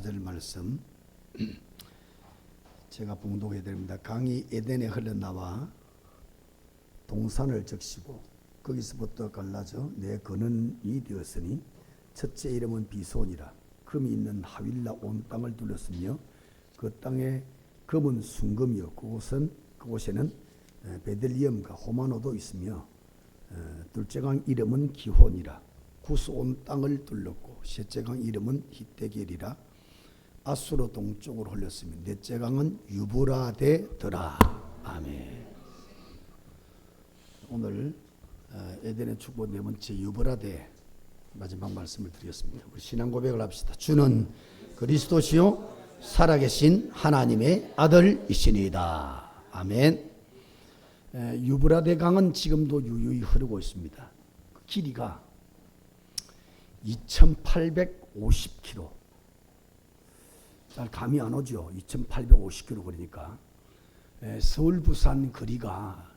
4절 말씀 제가 봉독해야 됩니다. 강이 에덴에 흘러나와 동산을 적시고 거기서부터 갈라져 내 근원이 되었으니 첫째 이름은 비손이라. 금이 있는 하윌라 온 땅을 둘렀으며 그 땅에 금은 순금이요 그곳에는 베들리엄과 호마노도 있으며 둘째 강 이름은 기혼이라. 구스 온 땅을 둘렀고 셋째 강 이름은 히데겔이라. 아수로 동쪽으로 흘렸으며 넷째 강은 유브라데더라. 아멘. 오늘 에덴의 축복 네 번째 유브라데 마지막 말씀을 드리겠습니다. 우리 신앙 고백을 합시다. 주는 그리스도시요 살아계신 하나님의 아들이시니이다. 아멘. 유브라데 강은 지금도 유유히 흐르고 있습니다. 그 길이가 2850km. 잘 감이 안 오죠. 2850km 그러니까 서울 부산 거리가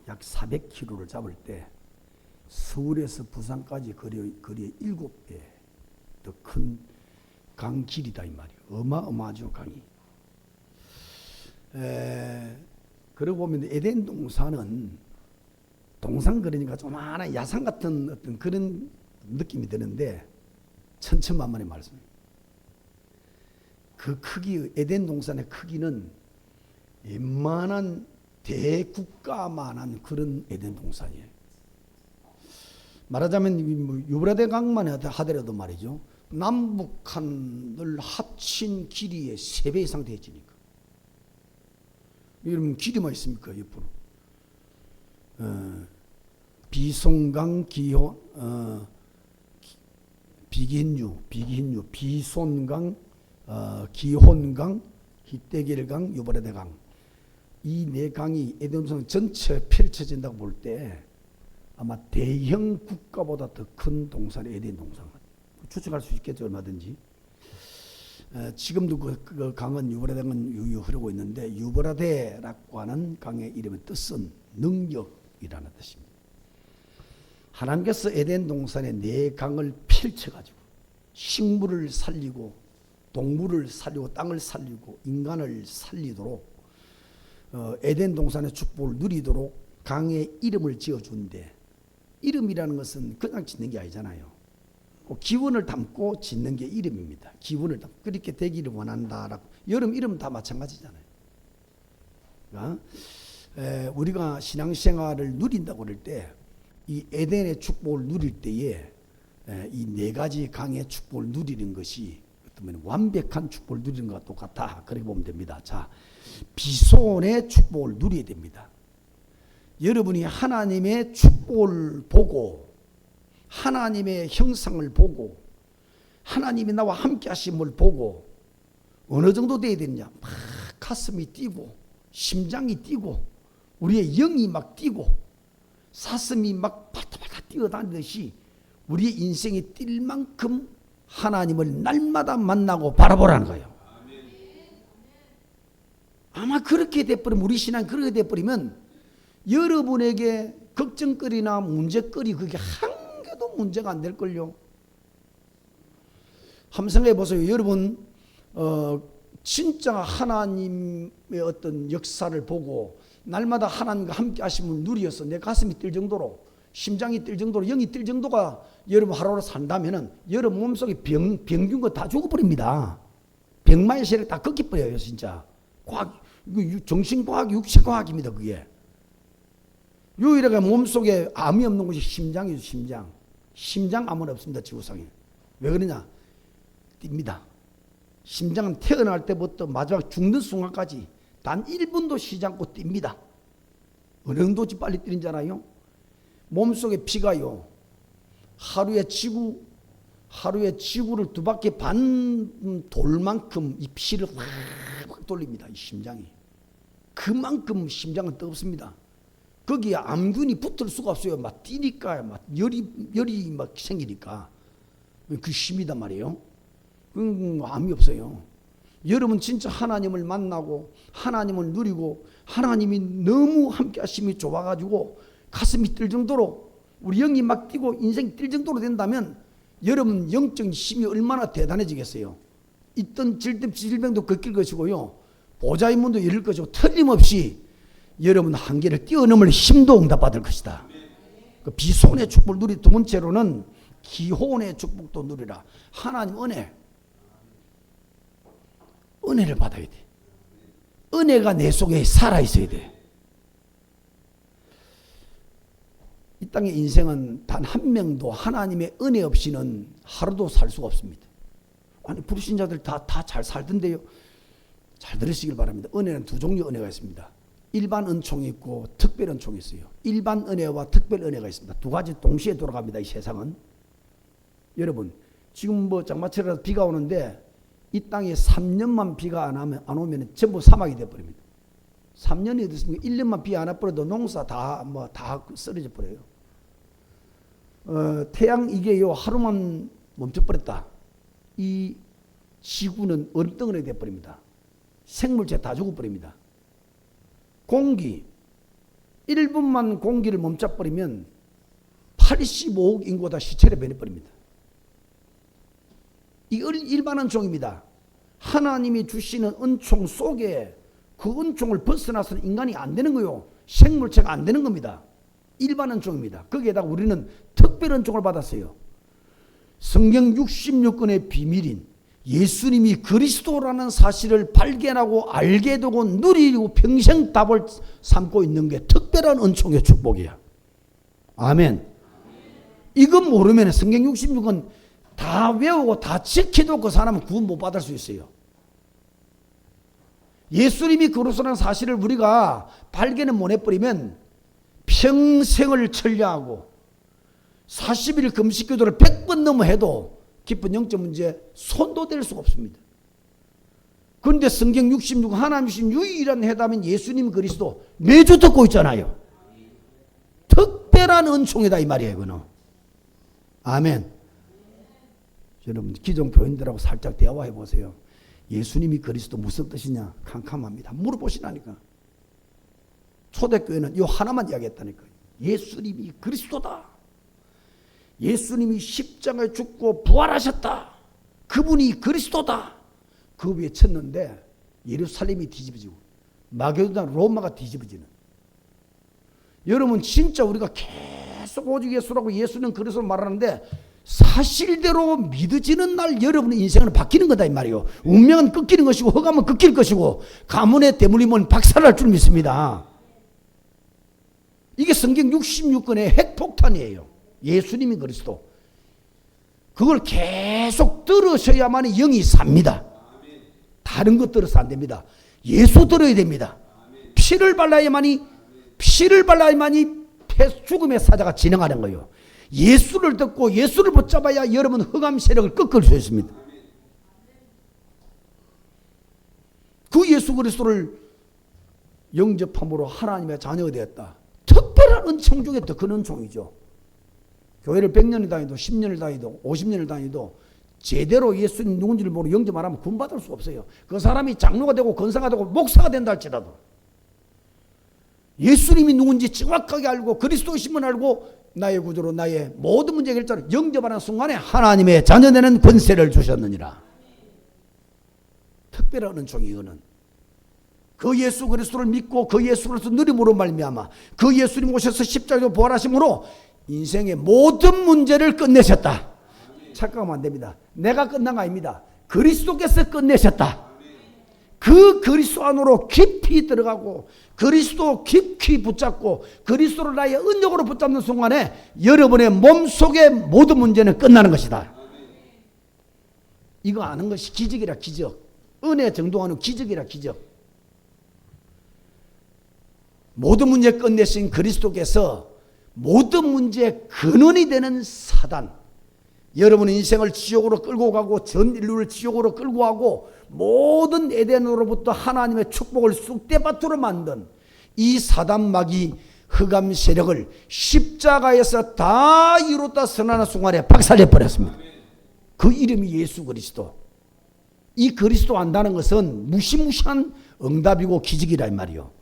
약 400km를 잡을 때 서울에서 부산까지 거리의 7배 더 큰 강 길이다 이 말이에요. 어마어마하죠 강이. 그러고 보면 에덴 동산은 동산 그러니까 조만한 야산 같은 어떤 그런 느낌이 드는데 천천만만의 말씀입니다. 그 크기, 에덴 동산의 크기는 웬만한 대국가만한 그런 에덴 동산이에요. 말하자면 유브라데 강만 하더라도 말이죠. 남북한을 합친 길이의 3배 이상 되어지니까. 여러분 길이만 있습니까? 옆으로. 비송강, 기호, 비긴유, 비손강, 기혼강, 히데겔강, 유브라데강. 이 네 강이 에덴 동산 전체에 펼쳐진다고 볼 때 아마 대형 국가보다 더 큰 동산이 에덴 동산. 추측할 수 있겠죠, 얼마든지. 지금도 그 강은 유브라데강은 유유 흐르고 있는데 유브라데라고 하는 강의 이름의 뜻은 능력이라는 뜻입니다. 하나님께서 에덴 동산에 네 강을 펼쳐가지고 식물을 살리고 동물을 살리고 땅을 살리고 인간을 살리도록 에덴 동산의 축복을 누리도록 강에 이름을 지어준대. 이름이라는 것은 그냥 짓는 게 아니잖아요. 기원을 담고 짓는 게 이름입니다. 기원을 담고 그렇게 되기를 원한다라고. 여러분 이름 다 마찬가지잖아요. 그러니까 우리가 신앙생활을 누린다고 그럴 때 이 에덴의 축복을 누릴 때에 이 네 가지 강의 축복을 누리는 것이 어떤 완벽한 축복을 누리는 것과 똑같다. 그렇게 보면 됩니다. 자, 비손의 축복을 누려야 됩니다. 여러분이 하나님의 축복을 보고 하나님의 형상을 보고 하나님이 나와 함께 하심을 보고 어느 정도 돼야 되느냐. 막 가슴이 뛰고 심장이 뛰고 우리의 영이 막 뛰고 사슴이 막 발타발타 뛰어다니듯이 우리의 인생이 뛸 만큼 하나님을 날마다 만나고 바라보라는 거예요. 아마 그렇게 돼버리면 우리 신앙이 그렇게 돼버리면 여러분에게 걱정거리나 문제거리 그게 한 개도 문제가 안 될걸요. 한번 생각해 보세요. 여러분 진짜 하나님의 어떤 역사를 보고 날마다 하나님과 함께 하심을 누려서 내 가슴이 뛸 정도로 심장이 뛸 정도로 영이 뛸 정도가 여러분 하루로 산다면은 여러분 몸속에 병균 거 다 죽어버립니다. 병마의 세력 다 꺾여버려요. 진짜 과학, 정신과학, 육체과학입니다. 그게 유일하게 몸속에 암이 없는 것이 심장이죠. 심장 암은 없습니다. 지구상에. 왜 그러냐? 뜁니다. 심장은 태어날 때부터 마지막 죽는 순간까지 단 1분도 쉬지 않고 뜁니다. 어느 정도지 빨리 뛰는 줄 알아요? 몸속에 피가요. 하루에 지구를 2바퀴 반 돌만큼 이 피를 확 돌립니다. 이 심장이. 그만큼 심장은 뜨겁습니다. 거기에 암균이 붙을 수가 없어요. 막 뛰니까 막 열이 막 생기니까 그 힘이단 말이에요. 암이 없어요. 여러분 진짜 하나님을 만나고 하나님을 누리고 하나님이 너무 함께 하심이 좋아가지고 가슴이 뛸 정도로 우리 영이 막 뛰고 인생이 뛸 정도로 된다면 여러분 영적인 힘이 얼마나 대단해지겠어요. 있던 질병도 꺾일 것이고요. 보좌인문도 열릴 것이고 틀림없이 여러분 한계를 뛰어넘을 힘도 응답받을 것이다. 그 비손의 축복을 누리. 두 번째로는 기혼의 축복도 누리라. 하나님 은혜를 받아야 돼. 은혜가 내 속에 살아있어야 돼. 이 땅의 인생은 단 한 명도 하나님의 은혜 없이는 하루도 살 수가 없습니다. 아니 불신자들 다 잘 살던데요. 잘 들으시길 바랍니다. 은혜는 두 종류 은혜가 있습니다. 일반 은총이 있고 특별 은총이 있어요. 일반 은혜와 특별 은혜가 있습니다. 두 가지 동시에 돌아갑니다. 이 세상은. 여러분 지금 뭐 장마철이라서 비가 오는데 이 땅에 3년만 비가 안 오면 전부 사막이 되어버립니다. 3년이 어떻습니까? 1년만 비 안 와버려도 농사 다 쓰러져 버려요. 태양 이게요 하루만 멈춰버렸다. 이 지구는 얼음덩어리 되어버립니다. 생물체 다 죽어버립니다. 공기 1분만 공기를 멈춰버리면 85억 인구가 다 시체로 변해버립니다. 이 일반 은총입니다. 하나님이 주시는 은총 속에 그 은총을 벗어나서는 인간이 안 되는 거요. 생물체가 안 되는 겁니다. 일반 은총입니다. 거기에다가 우리는 특별 은총을 받았어요. 성경 66권의 비밀인 예수님이 그리스도라는 사실을 발견하고 알게 되고 누리고 평생 답을 삼고 있는 게 특별한 은총의 축복이야. 아멘. 이거 모르면 성경 66권 다 외우고 다 지켜도 그 사람은 구원 못 받을 수 있어요. 예수님이 그리스도라는 사실을 우리가 발견을 못 해버리면 평생을 천리하고 40일 금식기도를 100번 넘어 해도 깊은 영적 문제 손도 댈 수가 없습니다. 그런데 성경 66 하나님 주신 유일한 해답인 예수님 그리스도 매주 듣고 있잖아요. 특별한 은총이다 이 말이에요. 이거는. 아멘. 여러분 기존 교인들하고 살짝 대화해 보세요. 예수님이 그리스도 무슨 뜻이냐 캄캄합니다. 물어보시라니까. 초대교회는 이 하나만 이야기했다니까. 예수님이 그리스도다. 예수님이 십자가에 죽고 부활하셨다. 그분이 그리스도다. 그 위에 쳤는데 예루살렘이 뒤집어지고 마게도나 로마가 뒤집어지는. 여러분 진짜 우리가 계속 오직 예수라고 예수는 그리스도 말하는데 사실대로 믿어지는 날 여러분의 인생은 바뀌는 거다 이 말이에요. 운명은 꺾이는 것이고 허감은 꺾일 것이고 가문의 대물림은 박살날 줄 믿습니다. 이게 성경 66권의 핵폭탄이에요. 예수님이 그리스도. 그걸 계속 들으셔야만 영이 삽니다. 다른 것 들어서 안 됩니다. 예수 들어야 됩니다. 피를 발라야만이 죽음의 사자가 진행하는 거예요. 예수를 듣고 예수를 붙잡아야 여러분 흑암 세력을 꺾을 수 있습니다. 그 예수 그리스도를 영접함으로 하나님의 자녀가 되었다. 특별한 은총 중에 더 큰 은총이죠. 교회를 100년을 다니도 10년을 다니도 50년을 다니도 제대로 예수님 누군지를 모르고 영접 안 하면 구원받을 수 없어요. 그 사람이 장로가 되고 권사가 되고 목사가 된다 할지라도 예수님이 누군지 정확하게 알고 그리스도심을 알고 나의 구조로 나의 모든 문제 해결자를 영접하는 순간에 하나님의 자녀되는 권세를 주셨느니라. 특별한 은총이 이거는. 그 예수 그리스도를 믿고 그 예수 그리스도 누림으로 말미암아 그 예수님 오셔서 십자가로 부활하심으로 인생의 모든 문제를 끝내셨다. 착각하면 안 됩니다. 내가 끝난 거 아닙니다. 그리스도께서 끝내셨다. 그 그리스도 안으로 깊이 들어가고 그리스도 깊이 붙잡고 그리스도를 나의 은력으로 붙잡는 순간에 여러분의 몸속의 모든 문제는 끝나는 것이다. 이거 아는 것이 기적이라 기적. 은혜 정동하는 기적이라 기적. 모든 문제 끝내신 그리스도께서 모든 문제의 근원이 되는 사단, 여러분의 인생을 지옥으로 끌고 가고 전 인류를 지옥으로 끌고 가고 모든 에덴으로부터 하나님의 축복을 쑥대밭으로 만든 이 사단마귀 흑암 세력을 십자가에서 다 이뤘다 선언하는 순간에 박살내 버렸습니다. 그 이름이 예수 그리스도. 이 그리스도 안다는 것은 무시무시한 응답이고 기적이라 이 말이요.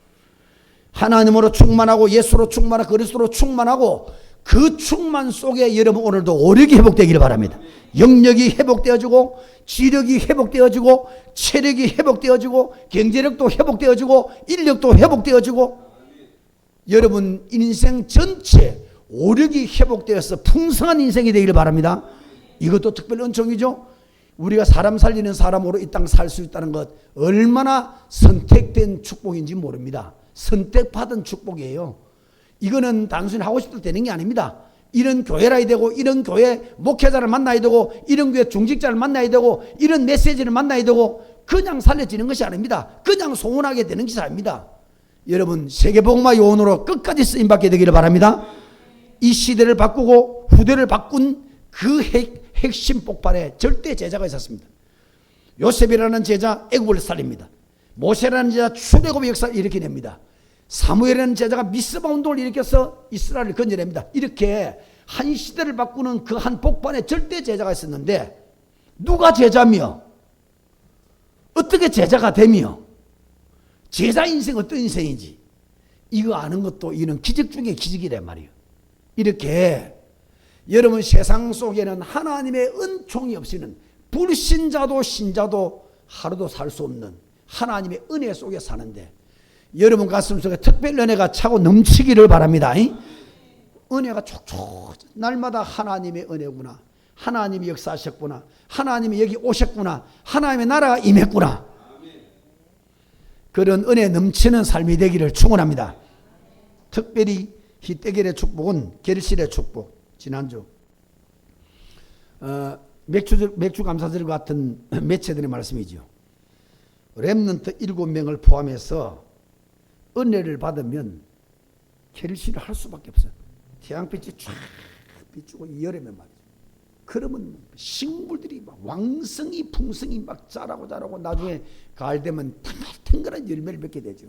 하나님으로 충만하고 예수로 충만하고 그리스도로 충만하고 그 충만 속에 여러분 오늘도 오력이 회복되기를 바랍니다. 영력이 회복되어지고 지력이 회복되어지고 체력이 회복되어지고 경제력도 회복되어지고 인력도 회복되어지고 여러분 인생 전체 오력이 회복되어서 풍성한 인생이 되기를 바랍니다. 이것도 특별 은총이죠. 우리가 사람 살리는 사람으로 이 땅 살 수 있다는 것 얼마나 선택된 축복인지 모릅니다. 선택받은 축복이에요. 이거는 단순히 하고 싶을 때 되는 게 아닙니다. 이런 교회라야 되고 이런 교회 목회자를 만나야 되고 이런 교회 중직자를 만나야 되고 이런 메시지를 만나야 되고 그냥 살려지는 것이 아닙니다. 그냥 소원하게 되는 것이 아닙니다. 여러분 세계복음화 요원으로 끝까지 쓰임받게 되기를 바랍니다. 이 시대를 바꾸고 후대를 바꾼 그 핵심 폭발에 절대 제자가 있었습니다. 요셉이라는 제자 애굽을 살립니다. 모세라는 제자 출애굽의 역사를 일으켜냅니다. 사무엘이라는 제자가 미스바 운동을 일으켜서 이스라엘을 건져냅니다. 이렇게 한 시대를 바꾸는 그 한 폭발에 절대 제자가 있었는데 누가 제자며 어떻게 제자가 되며 제자 인생 어떤 인생인지 이거 아는 것도 이는 기적 중에 기적이란 말이에요. 이렇게 여러분 세상 속에는 하나님의 은총이 없이는 불신자도 신자도 하루도 살 수 없는 하나님의 은혜 속에 사는데 여러분 가슴 속에 특별 은혜가 차고 넘치기를 바랍니다. 은혜가 촉촉 날마다 하나님의 은혜구나. 하나님이 역사하셨구나. 하나님이 여기 오셨구나. 하나님의 나라가 임했구나. 그런 은혜 넘치는 삶이 되기를 축원합니다. 특별히 히데겔의 축복은 게르실의 축복. 지난주 맥주 감사절 같은 매체들의 말씀이죠. 렘넌트 7명을 포함해서 은혜를 받으면 게르실을 할 수밖에 없어요. 태양빛이 쫙 비추고 여름에 말이죠. 그러면 식물들이 막 왕성이 풍성이 막 자라고 나중에 가을 되면 탱글탱글한 열매를 맺게 되죠.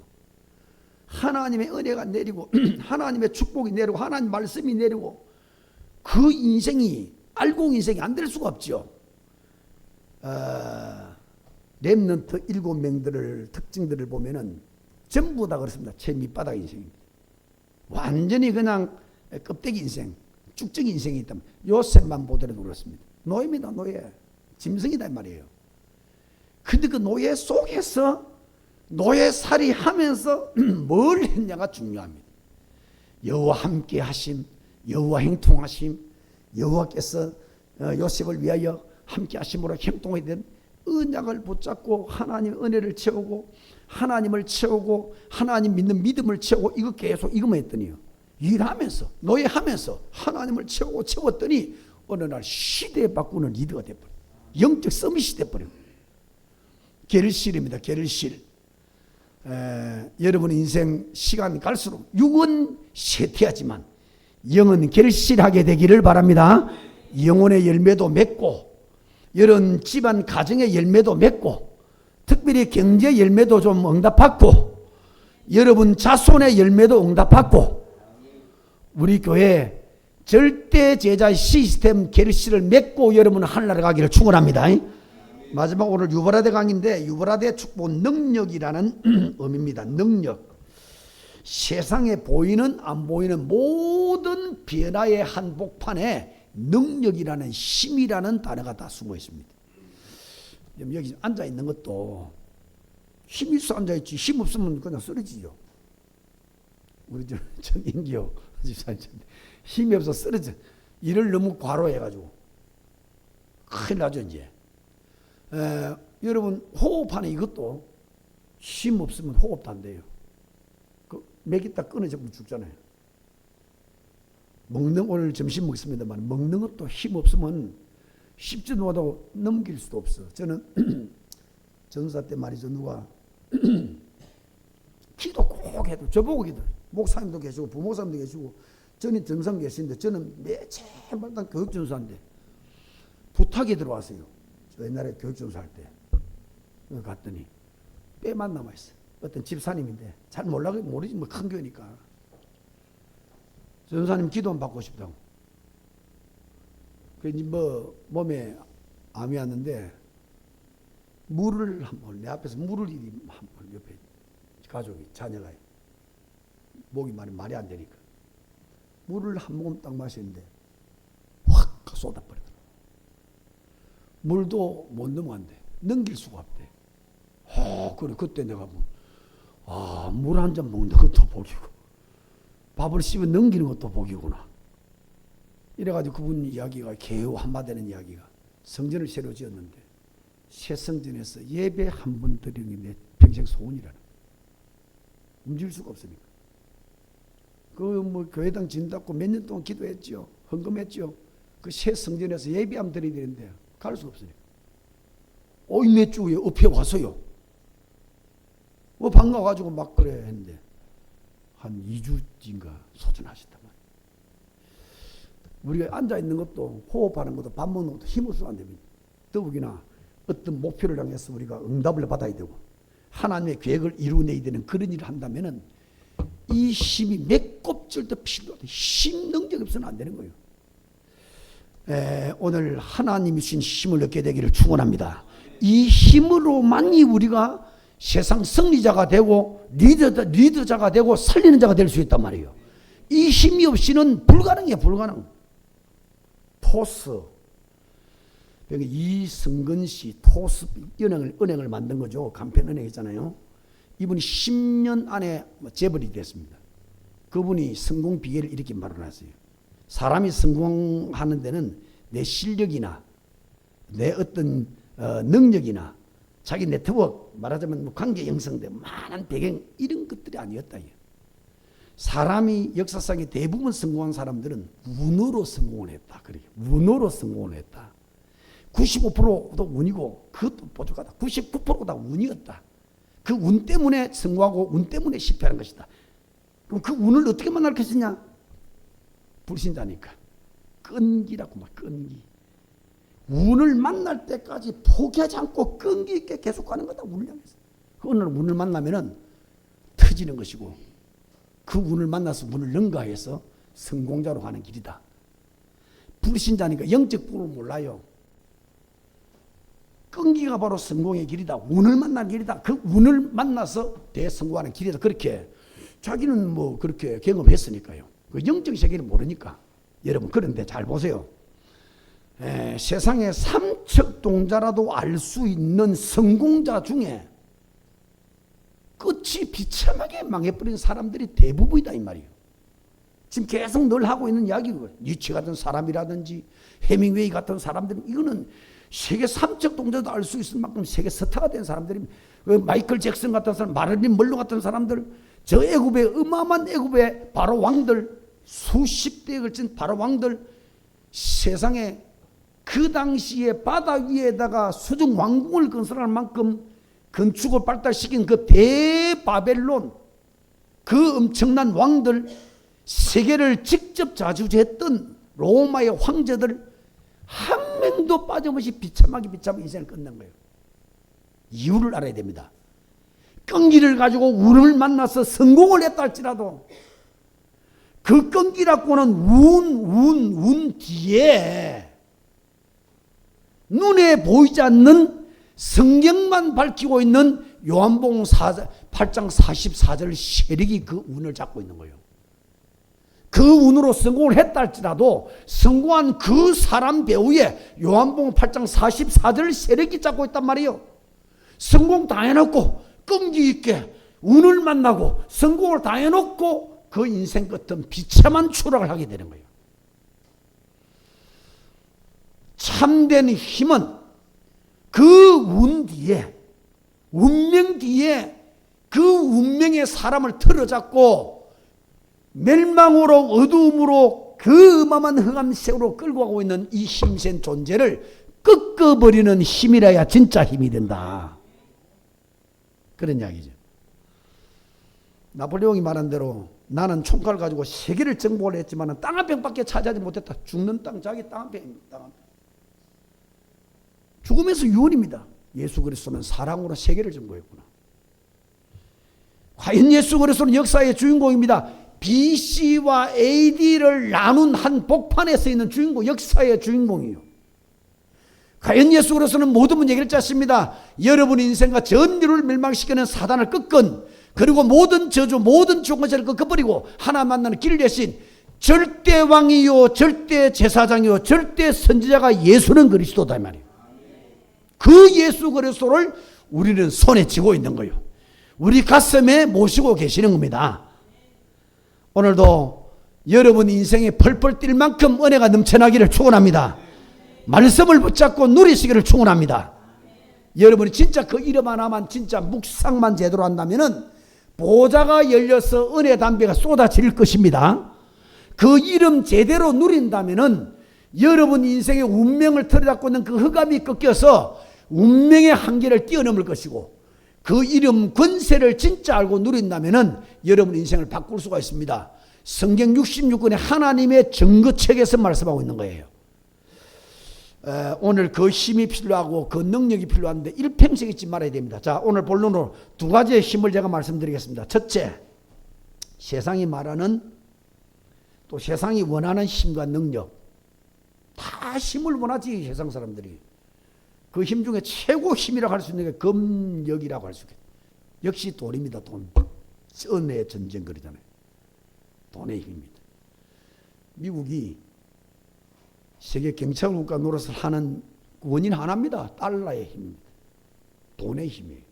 하나님의 은혜가 내리고 하나님의 축복이 내리고 하나님 말씀이 내리고 그 인생이 알공 인생이 안 될 수가 없죠. 렘넌트 7명들을 특징들을 보면은 전부 다 그렇습니다. 제 밑바닥 인생입니다. 완전히 그냥 껍데기 인생, 쭉정이 인생이 있다면 요셉만 보더라도 그렇습니다. 노예입니다. 노예. 짐승이다 말이에요. 근데 그 노예 속에서 노예살이 하면서 뭘 했냐가 중요합니다. 여호와 함께 하심, 여호와 행통하심, 여호와께서 요셉을 위하여 함께 하심으로 행동하게 된 언약을 붙잡고 하나님의 은혜를 채우고 하나님을 채우고 하나님 믿는 믿음을 채우고 이거 계속 이거만 했더니요. 일하면서 노예하면서 하나님을 채웠더니 어느 날 시대에 바꾸는 리더가 돼버려요. 영적 서밋이 돼버려요. 게르실입니다. 게르실. 여러분 인생 시간 갈수록 육은 쇠퇴하지만 영은 결실하게 되기를 바랍니다. 영혼의 열매도 맺고 이런 집안 가정의 열매도 맺고 특별히 경제 열매도 좀 응답받고 여러분 자손의 열매도 응답받고 우리 교회 절대 제자 시스템 결실을 맺고 여러분 하늘나라 가기를 축원합니다. 마지막 오늘 유브라데 강인데 유브라데 축복 능력이라는 의미입니다. 능력. 세상에 보이는 안 보이는 모든 변화의 한복판에 능력이라는 힘이라는 단어가 다 숨어 있습니다. 여기 앉아 있는 것도 힘 있어 앉아 있지 힘 없으면 그냥 쓰러지죠. 우리 전 인기요 힘이 없어 쓰러져. 일을 너무 과로해가지고 큰일 나죠 이제. 여러분 호흡하는 이것도 힘 없으면 호흡도 안 돼요. 맥이 딱 끊어지면 죽잖아요. 먹는 오늘 점심 먹습니다만 먹는 것도 힘 없으면 쉽지도 못하고 넘길 수도 없어. 저는 전사 때 말이죠. 누가 기도 꼭 해도 저보고 기도 목사님도 계시고 부목사님도 계시고 저는 전사 계시는데 저는 매체 말단 교육전사인데 부탁이 들어왔어요. 저 옛날에 교육전사 할 때 갔더니 뼈만 남아있어요. 어떤 집사님인데 잘 모르지 뭐 큰 교회니까 전사님 기도 좀 받고 싶다고. 그래서 뭐 몸에 암이 왔는데 물을 한번 내 앞에서 물을 한번 옆에 가족이 자녀가 목이 말이 안 되니까 물을 한 모금 딱 마시는데 확 쏟아버리더라. 물도 못 넘어간대. 넘길 수가 없대. 그래 그때 내가 물 한 잔 먹는 것도 복이고 밥을 씹어 넘기는 것도 복이구나. 이래가지고 그분 이야기가 개요 한마디는 이야기가 성전을 새로 지었는데 새 성전에서 예배 한 번 드리는 게 내 평생 소원이라는 거야. 움직일 수가 없으니까. 교회당 진답고 몇 년 동안 기도했지요. 헌금했지요. 그 새 성전에서 예배 한번 드려야 되는데 갈 수가 없으니까. 몇 주에 엎에 와서요. 반가워가지고 막 그래 했는데 한 2주인가 소전하셨단 말이에요. 우리가 앉아있는 것도 호흡하는 것도 밥 먹는 것도 힘을 쓰면 안 됩니다. 더욱이나 어떤 목표를 향해서 우리가 응답을 받아야 되고 하나님의 계획을 이루어내야 되는 그런 일을 한다면 이 힘이 몇 곱절도 필요하다. 힘 능력이 없으면 안 되는 거예요. 오늘 하나님이 주신 힘을 얻게 되기를 축원합니다. 이 힘으로만이 우리가 세상 승리자가 되고 리더자가 되고 살리는 자가 될 수 있단 말이에요. 이 힘이 없이는 불가능해요. 불가능. 토스 이승근씨 토스 은행을 만든 거죠. 간편은행 있잖아요. 이분이 10년 안에 재벌이 됐습니다. 그분이 성공 비결을 이렇게 말해놨어요. 사람이 성공하는 데는 내 실력이나 내 어떤 능력이나 자기 네트워크 말하자면 관계 형성된 많은 배경 이런 것들이 아니었다. 사람이 역사상에 대부분 성공한 사람들은 운으로 성공을 했다. 그래. 운으로 성공을 했다. 95%도 운이고 그것도 부족하다. 99%가 다 운이었다. 그 운 때문에 성공하고 운 때문에 실패하는 것이다. 그럼 그 운을 어떻게 만날 것이냐? 불신자니까. 끈기라고 막 끈기. 운을 만날 때까지 포기하지 않고 끈기 있게 계속 가는 거다. 운을 향해서. 어느 날 운을 만나면은 터지는 것이고 그 운을 만나서 운을 능가해서 성공자로 가는 길이다. 불신자니까 영적 부분을 몰라요. 끈기가 바로 성공의 길이다. 운을 만난 길이다. 그 운을 만나서 대성공하는 길이다. 그렇게 자기는 그렇게 경험했으니까요. 그 영적 세계를 모르니까. 여러분 그런데 잘 보세요. 세상에 삼척동자라도 알 수 있는 성공자 중에 끝이 비참하게 망해버린 사람들이 대부분이다 이 말이에요. 지금 계속 늘 하고 있는 이야기고 니체 같은 사람이라든지 해밍웨이 같은 사람들은 이거는 세계 삼척동자도 알 수 있을 만큼 세계 스타가 된 사람들입니다. 마이클 잭슨 같은 사람, 마릴린 먼로 같은 사람들, 저 애굽의 어마어마한 애굽의 바로 왕들, 수십 대에 걸친 바로 왕들, 세상에 그 당시에 바다 위에다가 수중 왕궁을 건설할 만큼 건축을 발달시킨 그 대바벨론, 그 엄청난 왕들, 세계를 직접 좌지우지했던 로마의 황제들 한 명도 빠짐없이 비참하게 인생을 끝낸 거예요. 이유를 알아야 됩니다. 끈기를 가지고 운을 만나서 성공을 했다 할지라도 그 끈기라고는 운 뒤에 눈에 보이지 않는 성경만 밝히고 있는 요한복음 8장 44절 세력이 그 운을 잡고 있는 거예요. 그 운으로 성공을 했다 할지라도 성공한 그 사람 배후에 요한복음 8장 44절 세력이 잡고 있단 말이에요. 성공 다 해놓고 끈기 있게 운을 만나고 성공을 다 해놓고 그 인생 끝은 비참한 추락을 하게 되는 거예요. 참된 힘은 그 운 뒤에, 운명 뒤에 그 운명의 사람을 틀어잡고 멸망으로 어두움으로 그 어마어마한 흑암색으로 끌고 가고 있는 이 힘센 존재를 꺾어버리는 힘이라야 진짜 힘이 된다. 그런 이야기죠. 나폴레옹이 말한 대로 나는 총칼 가지고 세계를 정복을 했지만 땅 한 평밖에 차지하지 못했다. 죽는 땅, 자기 땅 한 평입니다. 땅 한 평. 죽음에서 유언입니다. 예수 그리스도는 사랑으로 세계를 정복했구나. 과연 예수 그리스도는 역사의 주인공입니다. BC와 AD를 나눈 한 복판에 서 있는 주인공, 역사의 주인공이에요. 과연 예수 그리스도는 모든 문제 해결자십니다. 여러분의 인생과 전 인류를 멸망시키는 사단을 꺾은, 그리고 모든 저주, 모든 종교제를 꺾어버리고 하나 만나는 길을 여신 절대 왕이요 절대 제사장이요 절대 선지자가 예수는 그리스도다 이 말이에요. 그 예수 그리스도를 우리는 손에 쥐고 있는 거예요. 우리 가슴에 모시고 계시는 겁니다. 오늘도 여러분 인생에 펄펄 뛸 만큼 은혜가 넘쳐나기를 축원합니다. 말씀을 붙잡고 누리시기를 축원합니다. 여러분이 진짜 그 이름 하나만 진짜 묵상만 제대로 한다면은 보좌가 열려서 은혜 담배가 쏟아질 것입니다. 그 이름 제대로 누린다면은 여러분 인생의 운명을 틀어잡고 있는 그 흑암이 꺾여서 운명의 한계를 뛰어넘을 것이고, 그 이름 권세를 진짜 알고 누린다면은 여러분 인생을 바꿀 수가 있습니다. 성경 66권의 하나님의 증거책에서 말씀하고 있는 거예요. 오늘 그 힘이 필요하고 그 능력이 필요한데 일평생 잊지 말아야 됩니다. 자, 오늘 본론으로 두 가지의 힘을 제가 말씀드리겠습니다. 첫째, 세상이 말하는 또 세상이 원하는 힘과 능력, 다 힘을 원하지. 세상 사람들이 그 힘 중에 최고 힘이라고 할 수 있는 게 금력이라고 할 수 있겠죠. 역시 돈입니다. 돈. 은혜의 전쟁 그러잖아요. 돈의 힘입니다. 미국이 세계 경찰 국가 노릇을 하는 원인 하나입니다. 달러의 힘입니다. 돈의 힘이에요.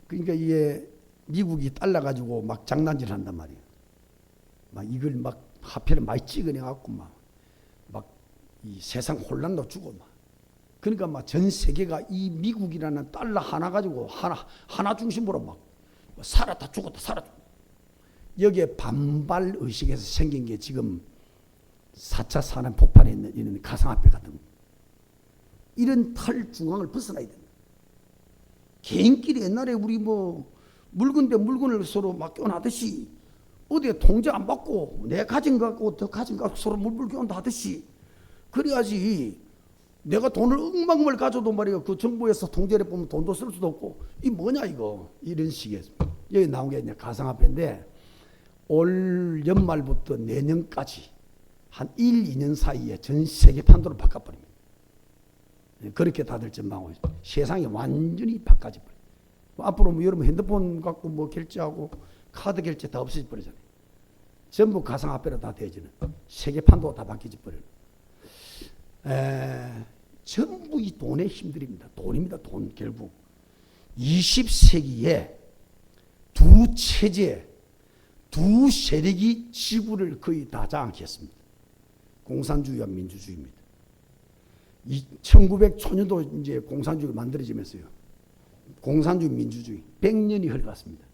그러니까 이게 미국이 달러 가지고 막 장난질 한단 말이에요. 막 이걸 막 화폐를 많이 찍어내 갖고 막 이 세상 혼란도 주고 막. 그러니까 막 전 세계가 이 미국이라는 달러 하나 가지고 하나 중심으로 막 살았다 죽었다 살았다. 여기에 반발 의식에서 생긴 게 지금 4차 산업 폭발에 있는 이런 가상화폐 같은 거. 이런 탈중앙을 벗어나야 된다. 개인끼리 옛날에 우리 뭐 물건 대 물건을 서로 막 껴나듯이 어디에 통제 안 받고 내 가진 거 갖고 더 가진 거 갖고 서로 물불 껴온다 하듯이, 그래야지 내가 돈을 억만금을 가져도 말이야 그 정부에서 통제를 보면 돈도 쓸 수도 없고 이 뭐냐 이거 이런 식의. 여기 나온 게 이제 가상화폐인데 올 연말부터 내년까지 한 1, 2년 사이에 전 세계 판도를 바꿔버립니다. 그렇게 다들 전망하고 있어요. 세상이 완전히 바꿔져버려요. 앞으로 뭐 여러분 핸드폰 갖고 뭐 결제하고 카드 결제 다 없어져 버리잖아요. 전부 가상화폐로 다 되어지는 세계 판도가 다 바뀌어 버려요. 전부 이 돈의 힘들입니다. 돈입니다. 돈. 결국 20세기에 두 체제, 두 세력이 지구를 거의 다 장악했습니다. 공산주의와 민주주의입니다. 1900초년도 이제 공산주의가 만들어지면서요. 공산주의, 민주주의 100년이 흘러갔습니다.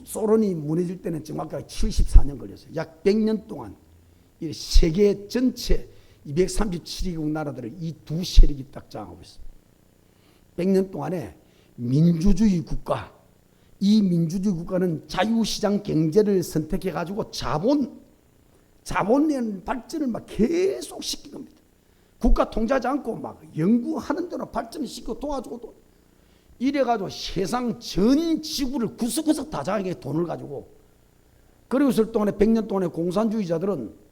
소련이 무너질 때는 정확하게 74년 걸렸어요. 약 100년 동안 이 세계 전체 237개국 나라들을 이 두 세력이 딱 장악하고 있습니다. 100년 동안에 민주주의 국가, 이 민주주의 국가는 자유시장 경제를 선택해가지고 자본의 발전을 막 계속 시킨 겁니다. 국가 통제하지 않고 막 연구하는 대로 발전을 시키고 도와주고 이래가지고 세상 전 지구를 구석구석 다 장악해 돈을 가지고. 그리고 있을 동안에 100년 동안에 공산주의자들은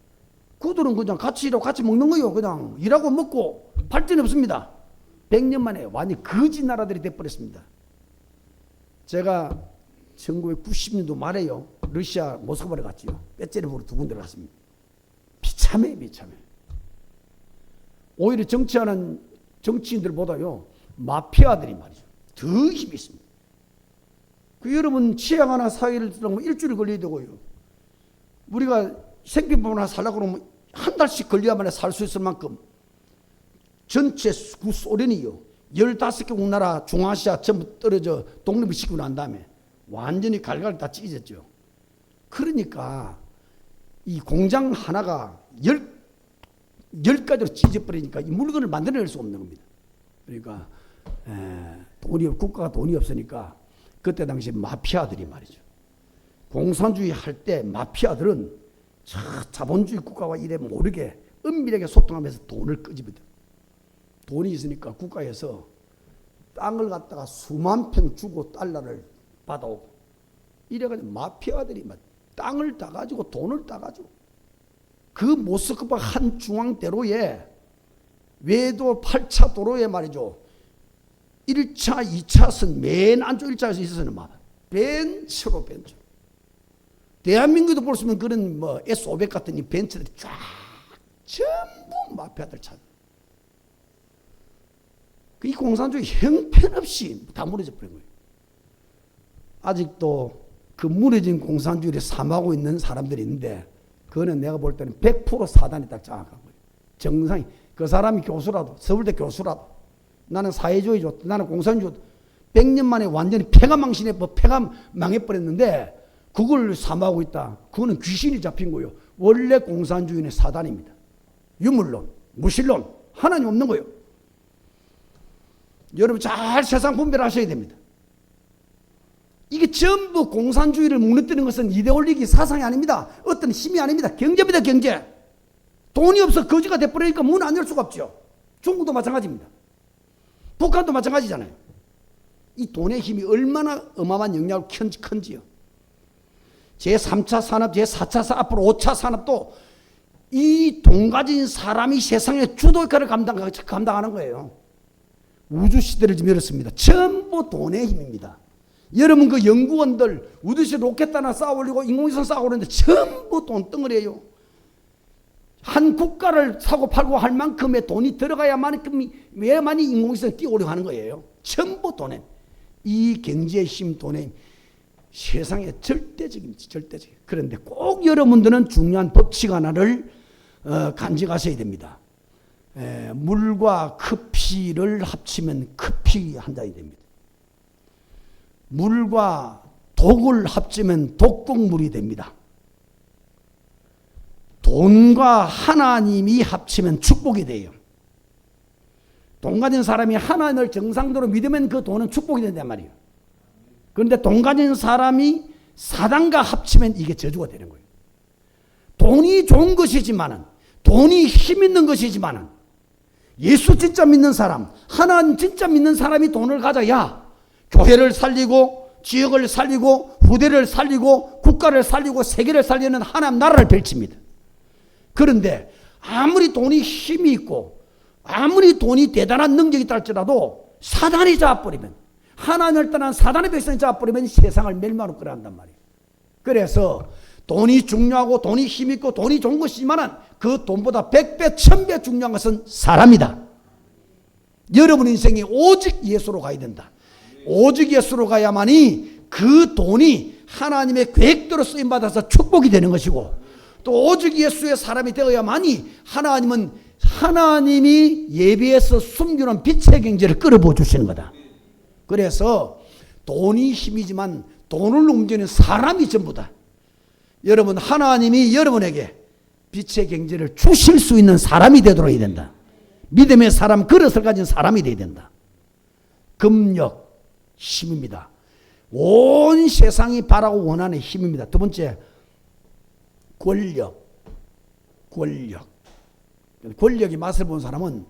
그들은 그냥 같이 일하고 같이 먹는 거예요. 그냥 일하고 먹고 발전이 없습니다. 100년 만에 완전히 거지 나라들이 돼버렸습니다. 제가 1990년도 말에요. 러시아 모스크바를 갔지요. 빼짜리 보러 두 군데를 갔습니다. 비참해. 오히려 정치하는 정치인들보다요 마피아들이 말이죠 더 힘이 있습니다. 그 여러분 취향 하나 사기를 들으면 일주일 걸려야 되고요. 우리가 생필품 하나 살려고 그러면 한 달씩 걸려야만 살 수 있을 만큼 전체 소련이요 15개국 나라 중앙아시아 전부 떨어져 독립을 시키고 난 다음에 완전히 갈갈 다 찢어졌죠. 그러니까 이 공장 하나가 10가지로 찢어버리니까 이 물건을 만들어낼 수 없는 겁니다. 그러니까 국가가 돈이 없으니까 그때 당시 마피아들이 말이죠. 공산주의 할 때 마피아들은 자본주의 국가와 이래 모르게 은밀하게 소통하면서 돈을 끄집어요. 돈이 있으니까 국가에서 땅을 갖다가 수만 평 주고 달러를 받아오고 이래가지고 마피아들이 막 땅을 따가지고 돈을 따가지고 그 모스크바 한 중앙대로에 외도 8차 도로에 말이죠. 1차, 2차선 맨 안쪽 1차에서 있어서는 막 벤처로 대한민국도 볼 수 있는 그런 뭐 S500 같은 이 벤츠들이 쫙 전부 마피 아들 찾아. 이 공산주의 형편없이 다 무너져 버린 거예요. 아직도 그 무너진 공산주의를 삼하고 있는 사람들이 있는데 그거는 내가 볼 때는 100% 사단이 딱 장악한 거예요. 정상이. 그 사람이 교수라도, 서울대 교수라도, 나는 사회주의 좋다, 나는 공산주의 좋다. 100년 만에 완전히 폐가 망해버렸는데 그걸 삼하고 있다. 그거는 귀신이 잡힌 거예요. 원래 공산주의는 사단입니다. 유물론, 무신론, 하나님 없는 거예요. 여러분 잘 세상 분별하셔야 됩니다. 이게 전부 공산주의를 무너뜨리는 것은 이데올로기 사상이 아닙니다. 어떤 힘이 아닙니다. 경제입니다. 경제. 돈이 없어 거지가 돼버리니까 문 안 열 수가 없죠. 중국도 마찬가지입니다. 북한도 마찬가지잖아요. 이 돈의 힘이 얼마나 어마어마한 영향을 큰지요. 제3차 산업, 제4차 산업, 앞으로 5차 산업도 이 돈 가진 사람이 세상의 주도 역할을 감당하는 거예요. 우주시대를 지금 열었습니다. 전부 돈의 힘입니다. 여러분 그 연구원들 우주시 로켓 하나 쌓아 올리고 인공위성 쌓아 올리는데 전부 돈덩어리예요. 한 국가를 사고 팔고 할 만큼의 돈이 들어가야만이 인공위성 띄우려고 하는 거예요. 전부 돈에. 이 경제의 힘, 돈의 힘. 세상에 절대적입니다. 절대적. 그런데 꼭 여러분들은 중요한 법칙 하나를 간직하셔야 됩니다. 물과 커피를 합치면 커피 한 잔이 됩니다. 물과 독을 합치면 독극물이 됩니다. 돈과 하나님이 합치면 축복이 돼요. 돈 가진 사람이 하나님을 정상적으로 믿으면 그 돈은 축복이 된단 말이에요. 그런데 돈 가진 사람이 사단과 합치면 이게 저주가 되는 거예요. 돈이 좋은 것이지만은, 돈이 힘 있는 것이지만은, 예수 진짜 믿는 사람, 하나님 진짜 믿는 사람이 돈을 가져야 교회를 살리고, 지역을 살리고, 후대를 살리고, 국가를 살리고, 세계를 살리는 하나님 나라를 펼칩니다. 그런데 아무리 돈이 힘이 있고, 아무리 돈이 대단한 능력이 있다 할지라도 사단이 잡아버리면, 하나님을 떠난 사단의 백성이 잡아버리면 세상을 멸망으로 끌어간단 말이에요. 그래서 돈이 중요하고 돈이 힘있고 돈이 좋은 것이지만 그 돈보다 100배, 1000배 중요한 것은 사람이다. 여러분 인생이 오직 예수로 가야 된다. 오직 예수로 가야만이 그 돈이 하나님의 계획대로 쓰임받아서 축복이 되는 것이고, 또 오직 예수의 사람이 되어야만이 하나님이 예비해서 숨기는 빛의 경제를 끌어부어 주시는 거다. 그래서 돈이 힘이지만 돈을 움직이는 사람이 전부다. 여러분 하나님이 여러분에게 빛의 경제를 주실 수 있는 사람이 되도록 해야 된다. 믿음의 사람, 그릇을 가진 사람이 되어야 된다. 금력, 힘입니다. 온 세상이 바라고 원하는 힘입니다. 두 번째, 권력. 권력이 맛을 본 사람은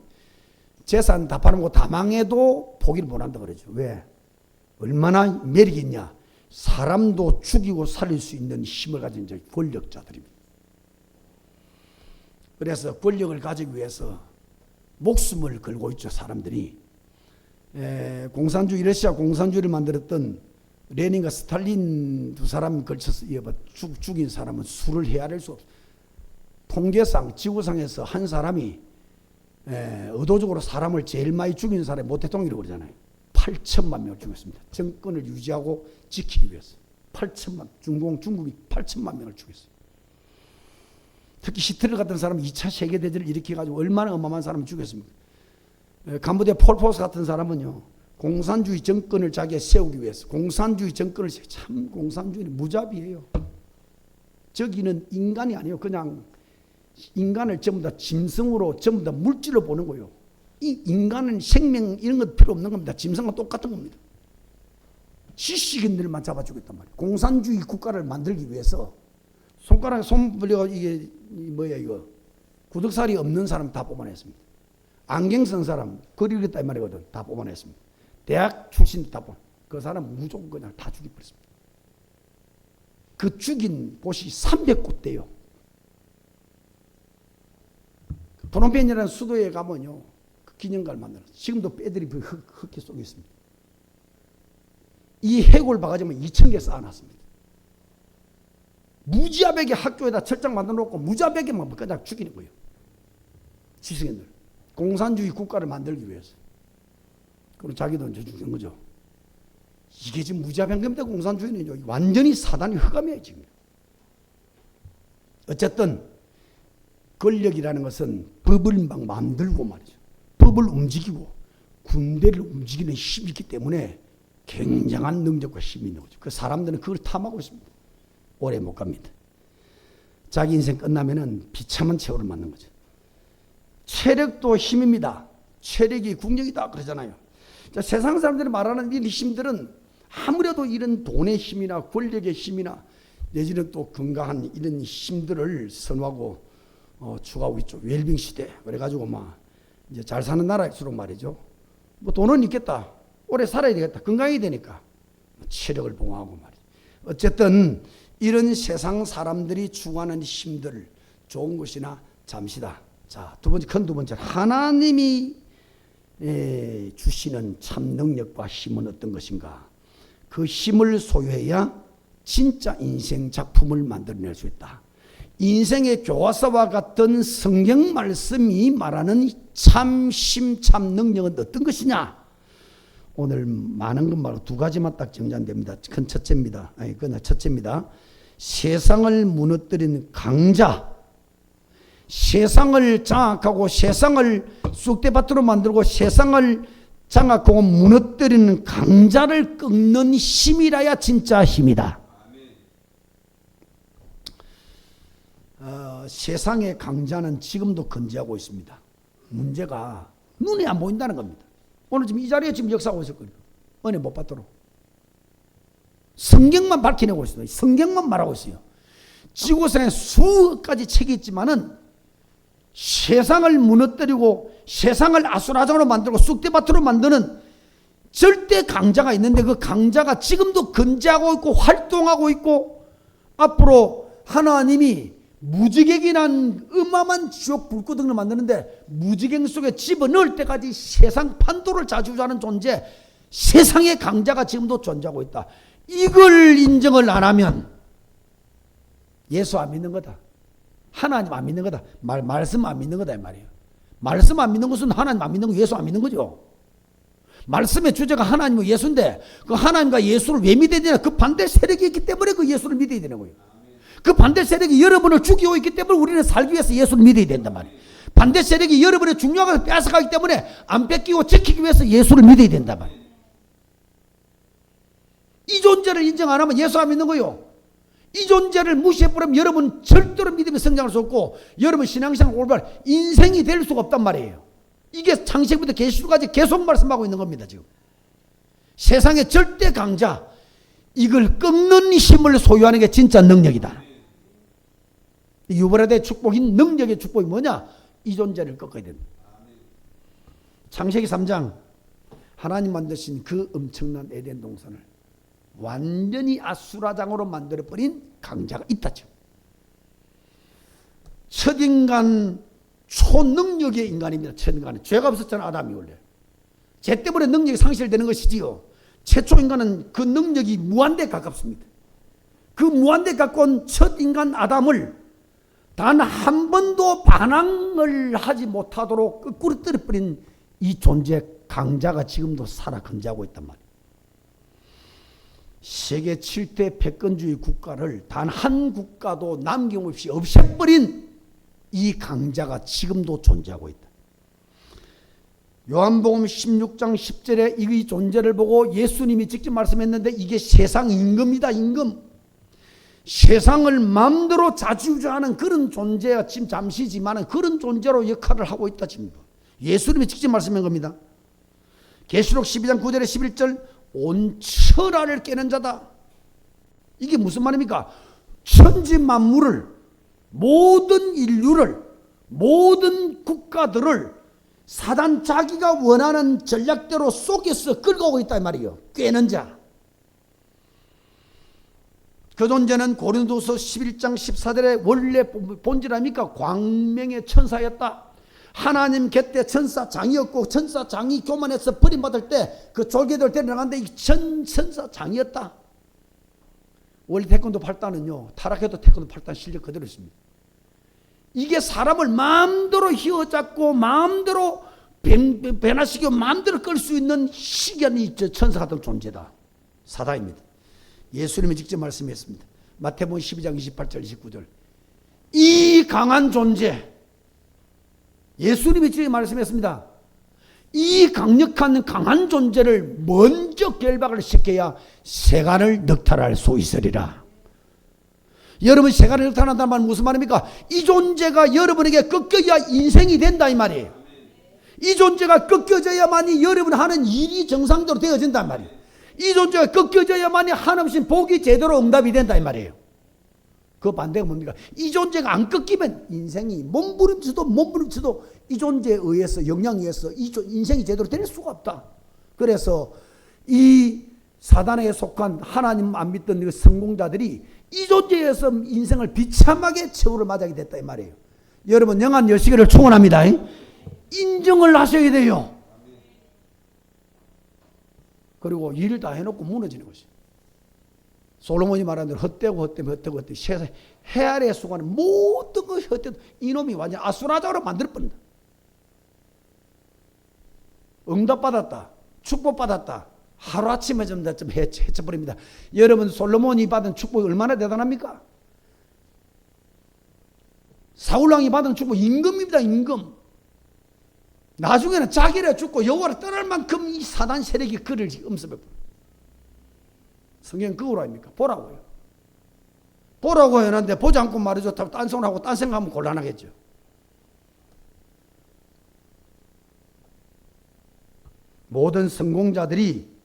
재산 다 팔아먹고 다 망해도 포기를 못한다 그러죠. 왜? 얼마나 매력이 있냐. 사람도 죽이고 살릴 수 있는 힘을 가진 권력자들입니다. 그래서 권력을 가지기 위해서 목숨을 걸고 있죠. 사람들이. 공산주의, 러시아 공산주의를 만들었던 레닌과 스탈린 두 사람 걸쳐서 죽인 사람은 수를 헤아릴 수 없어요. 통계상, 지구상에서 한 사람이 의도적으로 사람을 제일 많이 죽인 사람이 모 대통령이라고 그러잖아요. 8천만 명을 죽였습니다. 정권을 유지하고 지키기 위해서. 8천만, 중국이 8천만 명을 죽였어요. 특히 히틀러 같은 사람은 2차 세계대전을 일으켜가지고 얼마나 어마어마한 사람을 죽였습니까? 캄보디아 폴포스 같은 사람은요, 공산주의 정권을 자기가 세우기 위해서, 공산주의 정권을 참 공산주의는 무자비해요. 저기는 인간이 아니에요. 그냥 인간을 전부 다 짐승으로, 전부 다 물질로 보는 거예요. 이 인간은 생명 이런 것 필요 없는 겁니다. 짐승과 똑같은 겁니다. 지식인들만 잡아주겠단 말이에요. 공산주의 국가를 만들기 위해서 손가락에 손 벌려 이게 뭐야 이거 구덕살이 없는 사람 다 뽑아냈습니다. 안경 쓴 사람 그리겠다 이 말이거든. 다 뽑아냈습니다. 대학 출신 다 뽑아. 그 사람 무조건 그냥 다 죽여버렸습니다. 그 죽인 곳이 300곳대요. 프놈펜이라는 수도에 가면요, 그 기념관을 만들었어요. 지금도 뼈들이 흙에 속에 있습니다. 이 해골 바가지만 2000개 쌓아놨습니다. 무자백의 학교에다 철장 만들어 놓고 무자백에만 그냥 죽이는 거예요. 지성인들. 공산주의 국가를 만들기 위해서. 그럼 자기도 이제 죽는 거죠. 이게 지금 무자백인 겁니다. 공산주의는 완전히 사단이 흑암이에요 지금. 어쨌든 권력이라는 것은 법을 막 만들고 말이죠. 법을 움직이고 군대를 움직이는 힘이 있기 때문에 굉장한 능력과 힘이 있는 거죠. 그 사람들은 그걸 탐하고 있습니다. 오래 못 갑니다. 자기 인생 끝나면은 비참한 최후를 맞는 거죠. 체력도 힘입니다. 체력이 국력이다 그러잖아요. 자, 세상 사람들이 말하는 이 힘들은 아무래도 이런 돈의 힘이나 권력의 힘이나 내지는 또 건강한 이런 힘들을 선호하고 추구하고 있죠. 웰빙 시대. 그래가지고 막 이제 잘 사는 나라일수록 말이죠. 뭐 돈은 있겠다. 오래 살아야 되겠다. 건강해야 되니까 체력을 보호하고 말이죠. 어쨌든 이런 세상 사람들이 추구하는 힘들 좋은 것이나 잠시다. 자, 큰 두 번째 하나님이 주시는 참 능력과 힘은 어떤 것인가? 그 힘을 소유해야 진짜 인생 작품을 만들어낼 수 있다. 인생의 교과서와 같은 성경 말씀이 말하는 참 힘, 참 능력은 어떤 것이냐? 오늘 많은 것 말고 두 가지만 딱 정리됩니다. 큰 첫째입니다. 그건 첫째입니다. 세상을 무너뜨리는 강자, 세상을 장악하고 세상을 쑥대밭으로 만들고 세상을 장악하고 무너뜨리는 강자를 꺾는 힘이라야 진짜 힘이다. 세상의 강자는 지금도 건재하고 있습니다. 문제가 눈에 안 보인다는 겁니다. 오늘 지금 이 자리에 지금 역사하고 있을 거예요. 은혜 못 받도록. 성경만 밝혀내고 있어요. 성경만 말하고 있어요. 지구상에 수억 가지 책이 있지만은 세상을 무너뜨리고 세상을 아수라장으로 만들고 쑥대밭으로 만드는 절대 강자가 있는데 그 강자가 지금도 건재하고 있고 활동하고 있고 앞으로 하나님이 무지개기란 어마어마한 지옥 불구덩이를 만드는데 무지개 속에 집어넣을 때까지 세상 판도를 좌지우지하는 존재 세상의 강자가 지금도 존재하고 있다. 이걸 인정을 안 하면 예수 안 믿는 거다. 하나님 안 믿는 거다. 말씀 안 믿는 거다 이 말이에요. 말씀 안 믿는 것은 하나님 안 믿는 거 예수 안 믿는 거죠. 말씀의 주제가 하나님과 예수인데 그 하나님과 예수를 왜 믿어야 되냐? 그 반대 세력이 있기 때문에 그 예수를 믿어야 되는 거예요. 그 반대 세력이 여러분을 죽이고 있기 때문에 우리는 살기 위해서 예수를 믿어야 된단 말이에요. 반대 세력이 여러분의 중요한 것을 뺏어가기 때문에 안 뺏기고 지키기 위해서 예수를 믿어야 된단 말이에요. 이 존재를 인정 안 하면 예수 안 믿는 거예요. 이 존재를 무시해버리면 여러분 절대로 믿음에 성장할 수 없고 여러분 신앙생활 올바른 인생이 될 수가 없단 말이에요. 이게 창세기부터 계시록까지 계속 말씀하고 있는 겁니다. 지금 세상의 절대 강자 이걸 꺾는 힘을 소유하는 게 진짜 능력이다. 유브라데 축복인 능력의 축복이 뭐냐? 이 존재를 꺾어야 된다. 창세기 3장 하나님 만드신 그 엄청난 에덴 동산을 완전히 아수라장으로 만들어버린 강자가 있다죠. 첫인간 초능력의 인간입니다. 첫인간은 죄가 없었잖아. 아담이 원래 죄 때문에 능력이 상실되는 것이지요. 최초 인간은 그 능력이 무한대에 가깝습니다. 그 무한대에 가까운 첫인간 아담을 단 한 번도 반항을 하지 못하도록 거꾸로 떨어버린 이 존재 강자가 지금도 살아 건재하고 있단 말이에요. 세계 7대 패권주의 국가를 단 한 국가도 남김없이 없애버린 이 강자가 지금도 존재하고 있다. 요한복음 16장 10절에 이 존재를 보고 예수님이 직접 말씀했는데 이게 세상 임금이다. 임금. 세상을 마음대로 좌지우지하는 그런 존재가 지금 잠시지만 그런 존재로 역할을 하고 있다. 지금 예수님이 직접 말씀한 겁니다. 계시록 12장 9절에 11절 온 천하를 깨는 자다. 이게 무슨 말입니까? 천지 만물을 모든 인류를 모든 국가들을 사단 자기가 원하는 전략대로 속에서 끌고 있다 이 말이에요. 깨는 자. 그 존재는 고린도서 11장 14절에 원래 본질합니까? 광명의 천사였다. 하나님 곁에 천사장이었고 천사장이 교만해서 버림받을 때 그 졸개들 데려나간데 이 천사장이었다. 원래 태권도 8단은요, 타락해도 태권도 8단 실력 그대로 있습니다. 이게 사람을 마음대로 휘어잡고 마음대로 변화시키고 마음대로 끌 수 있는 시견이 천사 같은 존재다. 사다입니다. 예수님이 직접 말씀했습니다. 마태복음 12장 28절 29절. 이 강한 존재, 예수님이 직접 말씀했습니다. 이 강력한 강한 존재를 먼저 결박을 시켜야 세간을 넉탈할 수 있으리라. 여러분, 세간을 넉탈한다는 말은 무슨 말입니까? 이 존재가 여러분에게 꺾여야 인생이 된다 이 말이에요. 이 존재가 꺾여져야만이 여러분 하는 일이 정상적으로 되어진단 말이에요. 이 존재가 꺾여져야만이 한없이 복이 제대로 응답이 된다 이 말이에요. 그 반대가 뭡니까? 이 존재가 안 꺾이면 인생이 몸부림쳐도 이 존재에 의해서, 영향에 의해서 인생이 제대로 될 수가 없다. 그래서 이 사단에 속한 하나님 안 믿던 그 성공자들이 이 존재에 의해서 인생을 비참하게 최후를 맞이하게 됐다 이 말이에요. 여러분, 영안 여시기를 축원합니다. 인정을 하셔야 돼요. 그리고 일을 다 해놓고 무너지는 것이. 솔로몬이 말한 대로 헛되고 해 아래에 수고하는 모든 것 헛되고 이놈이 완전 아수라장으로 만들어버린다. 응답받았다. 축복받았다. 하루아침에 좀 해쳐버립니다. 여러분, 솔로몬이 받은 축복이 얼마나 대단합니까? 사울왕이 받은 축복 임금입니다. 임금. 나중에는 자기를 죽고 여호와를 떠날 만큼 이 사단 세력이 그를 엄습해버려. 성경 그거로 아닙니까? 보라고요. 보라고 해놨는데 보지 않고 말이 좋다고 딴소리 하고 딴 생각하면 곤란하겠죠. 모든 성공자들이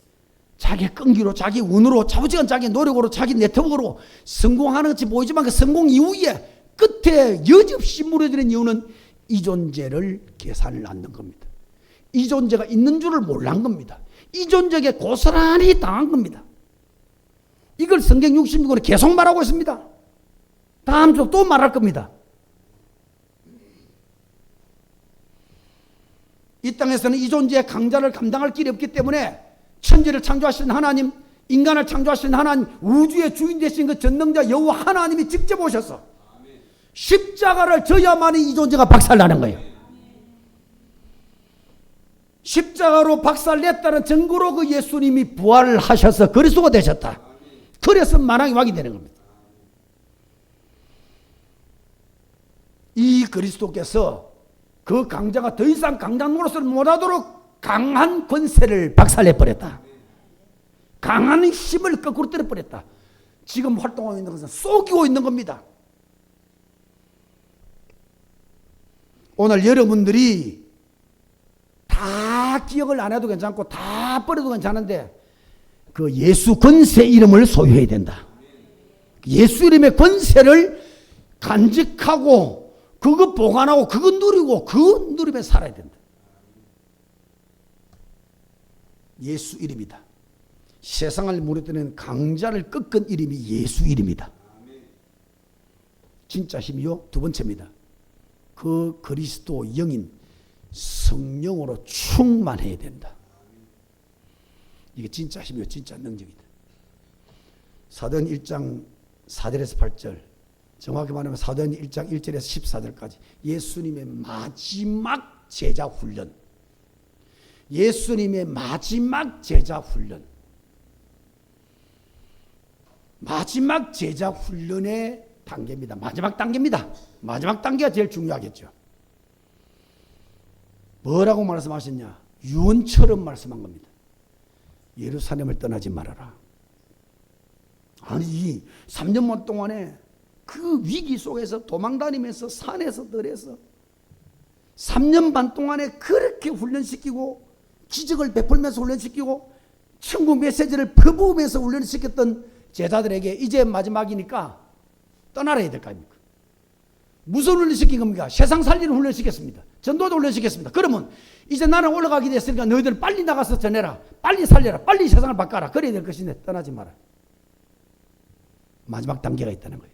자기 끈기로, 자기 운으로, 자부지간 자기 노력으로, 자기 네트워크로 성공하는 것이 보이지만 그 성공 이후에 끝에 여지없이 무너지는 이유는 이 존재를 계산을 않는 겁니다. 이 존재가 있는 줄을 몰란 겁니다. 이 존재에게 고스란히 당한 겁니다. 이걸 성경 66권에 계속 말하고 있습니다. 다음 주 또 말할 겁니다. 이 땅에서는 이 존재의 강자를 감당할 길이 없기 때문에 천지를 창조하신 하나님, 인간을 창조하신 하나님, 우주의 주인 되신 그 전능자 여호와 하나님이 직접 오셔서 십자가를 져야만이 이 존재가 박살나는 거예요. 십자가로 박살냈다는 증거로 그 예수님이 부활을 하셔서 그리스도가 되셨다. 그래서 만왕이 왕이 되는 겁니다. 이 그리스도께서 그 강자가 더 이상 강자 노릇을 못하도록 강한 권세를 박살내버렸다. 강한 힘을 거꾸로 때려버렸다. 지금 활동하고 있는 것은 속이고 있는 겁니다. 오늘 여러분들이 다 기억을 안 해도 괜찮고 다 버려도 괜찮은데 그 예수 권세 이름을 소유해야 된다. 예수 이름의 권세를 간직하고 그거 보관하고 그거 누리고 그 누림에 살아야 된다. 예수 이름이다. 세상을 무너뜨리는 강자를 꺾은 이름이 예수 이름이다. 진짜 힘이요. 두 번째입니다. 그 그리스도 영인 성령으로 충만해야 된다. 이게 진짜 힘이요. 진짜 능력이다. 사도행 1장 4절에서 8절, 정확히 말하면 사도행 1장 1절에서 14절까지 예수님의 마지막 제자 훈련, 예수님의 마지막 제자 훈련, 마지막 제자 훈련의 단계입니다. 마지막 단계입니다. 마지막 단계가 제일 중요하겠죠. 뭐라고 말씀하셨냐? 유언처럼 말씀한 겁니다. 예루살렘을 떠나지 말아라. 아니 3년만 동안에 그 위기 속에서 도망다니면서 산에서 들에서 3년 반 동안에 그렇게 훈련시키고 기적을 베풀면서 훈련시키고 천국 메시지를 퍼부으면서 훈련시켰던 제자들에게 이제 마지막이니까 떠나라 해야 될 거 아닙니까? 무슨 훈련시킨 겁니까? 세상 살리는 훈련시켰습니다. 전도도 훈련시켰습니다. 그러면 이제 나는 올라가게 됐으니까 너희들 빨리 나가서 전해라. 빨리 살려라. 빨리 세상을 바꿔라. 그래야 될 것인데 떠나지 마라. 마지막 단계가 있다는 거예요.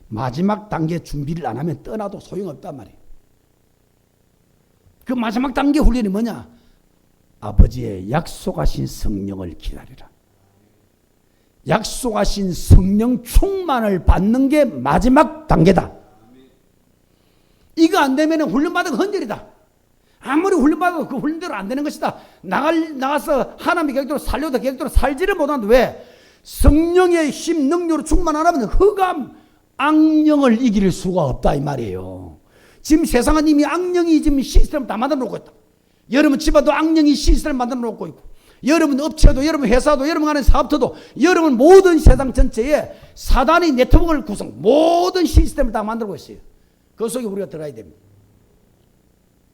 마지막 단계 준비를 안 하면 떠나도 소용없단 말이에요. 그 마지막 단계 훈련이 뭐냐? 아버지의 약속하신 성령을 기다리라. 약속하신 성령 충만을 받는 게 마지막 단계다. 이거 안 되면 훈련받은 헌혈이다. 아무리 훈련받아도 그 훈련대로 안 되는 것이다. 나가서 하나님의 계획대로 살려도 계획대로 살지를 못하는데 왜? 성령의 힘, 능력으로 충만 안 하면 흑암, 악령을 이길 수가 없다 이 말이에요. 지금 세상은 이미 악령이 지금 시스템을 다 만들어 놓고 있다. 여러분 집안도 악령이 시스템을 만들어 놓고 있고, 여러분 업체도, 여러분 회사도, 여러분 하는 사업터도, 여러분 모든 세상 전체에 사단이 네트워크를 구성, 모든 시스템을 다 만들고 있어요. 그 속에 우리가 들어가야 됩니다.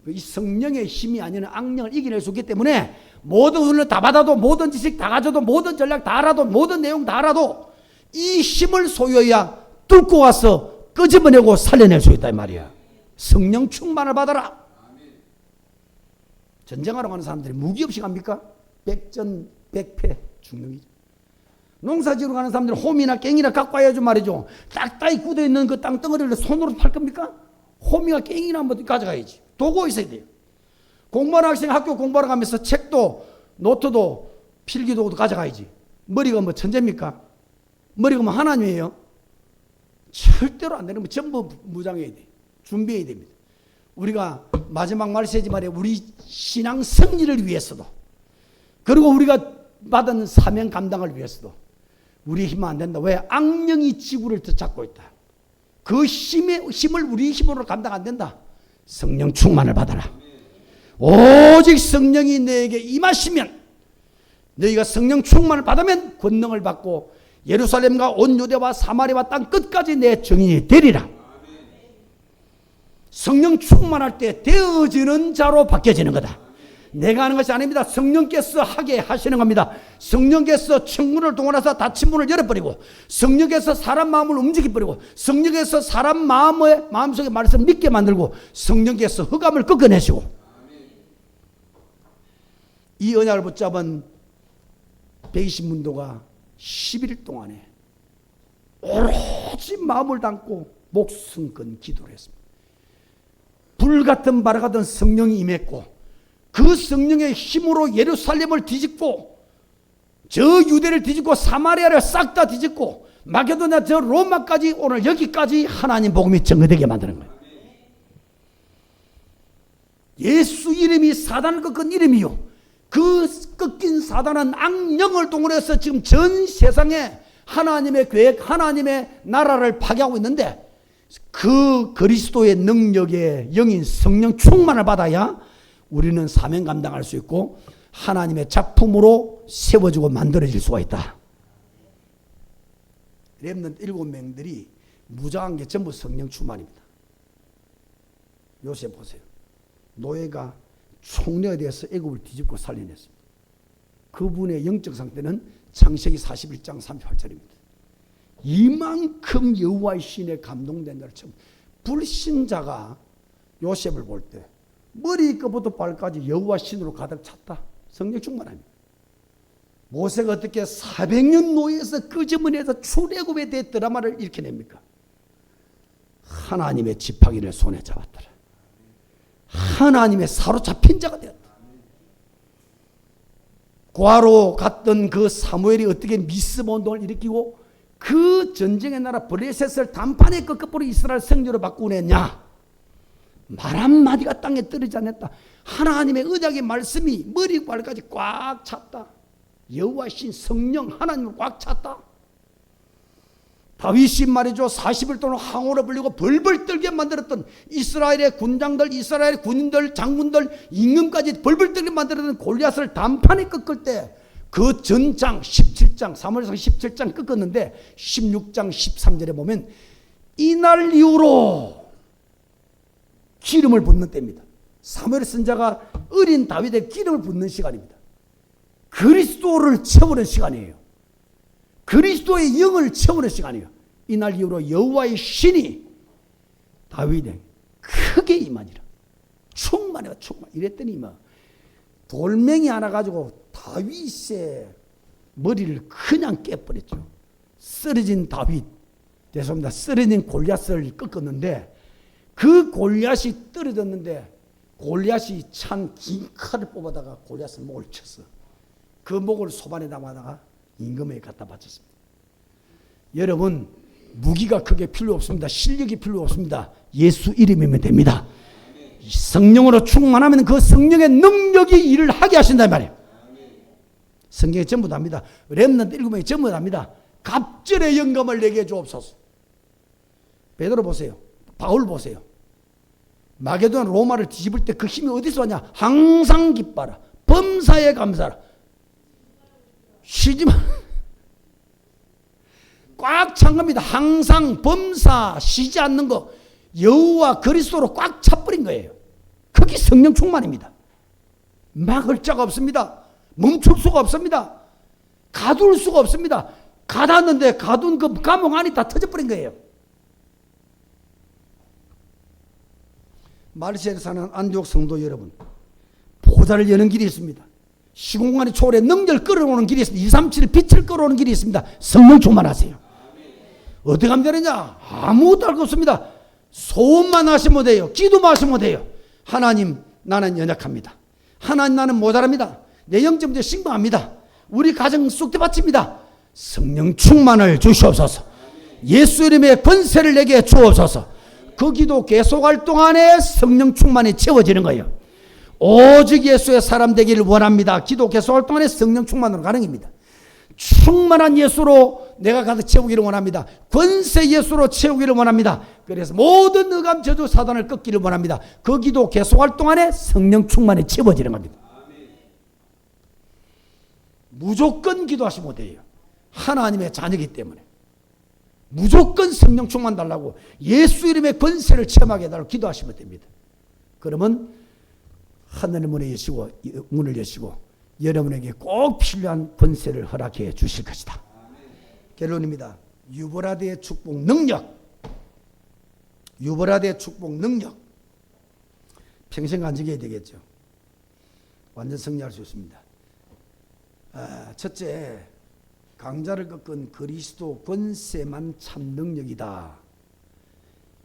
이 성령의 힘이 아니면 악령을 이겨낼 수 있기 때문에 모든 훈련 다 받아도, 모든 지식 다 가져도, 모든 전략 다 알아도, 모든 내용 다 알아도 이 힘을 소유해야 뚫고 와서 끄집어내고 살려낼 수 있다 이 말이야. 성령 충만을 받아라. 전쟁하러 가는 사람들이 무기 없이 갑니까? 백전백패 죽는 거죠. 농사지으러 가는 사람들은 홈이나 깽이나 갖고 와야죠 말이죠. 딱딱이 굳어있는 그 땅덩어리를 손으로 팔 겁니까? 홈이나 깽이나 한번 가져가야지. 도구 있어야 돼요. 공부하는 학생 학교 공부하러 가면서 책도 노트도 필기도구도 가져가야지. 머리가 뭐 천재입니까? 머리가 뭐 하나님이에요? 절대로 안 되는 거 전부 무장해야 돼. 준비해야 됩니다. 우리가 마지막 말세지 말이에요. 우리 신앙 승리를 위해서도, 그리고 우리가 받은 사명 감당을 위해서도 우리 힘은 안 된다. 왜? 악령이 지구를 되찾고 있다. 그 힘을 우리 힘으로 감당 안 된다. 성령 충만을 받아라. 오직 성령이 너에게 임하시면, 너희가 성령 충만을 받으면 권능을 받고 예루살렘과 온 유대와 사마리아와 땅 끝까지 내 증인이 되리라. 성령 충만할 때 되어지는 자로 바뀌어지는 거다. 내가 하는 것이 아닙니다. 성령께서 하게 하시는 겁니다. 성령께서 천군을 동원해서 닫힌 문을 열어버리고, 성령께서 사람 마음을 움직여버리고, 성령께서 사람 마음속에 말씀을 믿게 만들고, 성령께서 흑암을 꺾어내시고, 이 언약을 붙잡은 120문도가 11일 동안에 오로지 마음을 담고 목숨건 기도를 했습니다. 불같은 바라 같은 성령이 임했고, 그 성령의 힘으로 예루살렘을 뒤집고, 저 유대를 뒤집고, 사마리아를 싹 다 뒤집고, 마게도냐 저 로마까지, 오늘 여기까지 하나님 복음이 증거되게 만드는 거예요. 예수 이름이 사단을 꺾은 이름이요, 그 꺾인 사단은 악령을 동원해서 지금 전 세상에 하나님의 계획, 하나님의 나라를 파괴하고 있는데, 그 그리스도의 능력의 영인 성령 충만을 받아야 우리는 사명 감당할 수 있고 하나님의 작품으로 세워지고 만들어질 수가 있다. 렘넌트 7명들이 무장한 게 전부 성령 충만입니다. 요셉 보세요. 노예가 총리가 되어서 애굽을 뒤집고 살려냈습니다. 그분의 영적 상태는 창세기 41장 38절입니다. 이만큼 여호와의 신에 감동된 자를 처음, 불신자가 요셉을 볼 때 머리끝부터 발까지 여호와 신으로 가득 찼다. 성령 충만합니다. 모세가 어떻게 400년 노예에서 끄집어내서 출애굽에 대해 드라마를 일으켜냅니까? 하나님의 지팡이를 손에 잡았더라. 하나님의 사로잡힌 자가 되었다. 고아로 갔던 그 사무엘이 어떻게 미스바 운동을 일으키고 그 전쟁의 나라 블레셋을 단판에 꺾어버리고 이스라엘 생존을 바꾸냈냐? 말 한마디가 땅에 떨어지지 않았다. 하나님의 언약의 말씀이 머리 발까지 꽉 찼다. 여호와 신 성령 하나님을 꽉 찼다. 다윗이 말이죠, 40일 동안 항우를 불리고 벌벌 떨게 만들었던 이스라엘의 군장들, 이스라엘의 군인들, 장군들, 임금까지 벌벌 떨게 만들었던 골리앗을 단판에 꺾을 때 그 전장 17장, 사무엘상 17장 꺾었는데 16장 13절에 보면 이날 이후로 기름을 붓는 때입니다. 사무엘 선지자가 어린 다윗의 기름을 붓는 시간입니다. 그리스도를 채우는 시간이에요. 그리스도의 영을 채우는 시간이에요. 이날 이후로 여호와의 신이 다윗에 크게 임하니라. 충만해가 충만. 이랬더니 돌멩이 하나 가지고 다윗의 머리를 그냥 깨버렸죠. 쓰러진 다윗, 죄송합니다. 쓰러진 골리앗을 꺾었는데 그 골리앗이 떨어졌는데 골리앗이 찬 긴 칼을 뽑아다가 골리앗의 목을 쳤어. 그 목을 소반에 담아다가 임금에게 갖다 바쳤습니다. 여러분 무기가 크게 필요 없습니다. 실력이 필요 없습니다. 예수 이름이면 됩니다. 성령으로 충만하면 그 성령의 능력이 일을 하게 하신단 말이에요. 성경에 전부 다입니다. 렘넌트 7명이 전부 다입니다. 갑절의 영감을 내게 주옵소서. 베드로 보세요. 바울 보세요. 마게도나 로마를 뒤집을 때 그 힘이 어디서 왔냐? 항상 기뻐라. 범사에 감사라. 쉬지 마. 꽉 찬 겁니다. 항상 범사 쉬지 않는 거 여호와 그리스도로 꽉 차버린 거예요. 그게 성령 충만입니다. 막을 자가 없습니다. 멈출 수가 없습니다. 가둘 수가 없습니다. 가뒀는데 가둔 그 감옥 안이 다 터져버린 거예요. 마르셀에 사는 안디옥 성도 여러분, 보좌를 여는 길이 있습니다. 시공간의 초월에 능력을 끌어오는 길이 있습니다. 237 빛을 끌어오는 길이 있습니다. 성령 충만하세요. 어떻게 하면 되느냐? 아무것도 할 것 없습니다. 소원만 하시면 돼요. 기도만 하시면 돼요. 하나님, 나는 연약합니다. 하나님, 나는 모자랍니다. 내 영적 문제 신고합니다. 우리 가정 쑥대 바칩니다. 성령 충만을 주시옵소서. 예수 이름의 권세를 내게 주옵소서. 그 기도 계속할 동안에 성령 충만이 채워지는 거예요. 오직 예수의 사람 되기를 원합니다. 기도 계속할 동안에 성령 충만으로 가능합니다. 충만한 예수로 내가 가득 채우기를 원합니다. 권세 예수로 채우기를 원합니다. 그래서 모든 의감 저주 사단을 꺾기를 원합니다. 그 기도 계속할 동안에 성령 충만이 채워지는 겁니다. 무조건 기도하시면 돼요. 하나님의 자녀이기 때문에 무조건 성령 충만 달라고 예수 이름의 권세를 체험하게 해달라고 기도하시면 됩니다. 그러면 하늘의 문을 여시고 여러분에게 꼭 필요한 권세를 허락해 주실 것이다. 결론입니다. 유보라드의 축복 능력, 유보라드의 축복 능력 평생 간직해야 되겠죠. 완전 승리할 수 있습니다. 첫째, 강자를 꺾은 그리스도 권세만 참 능력이다.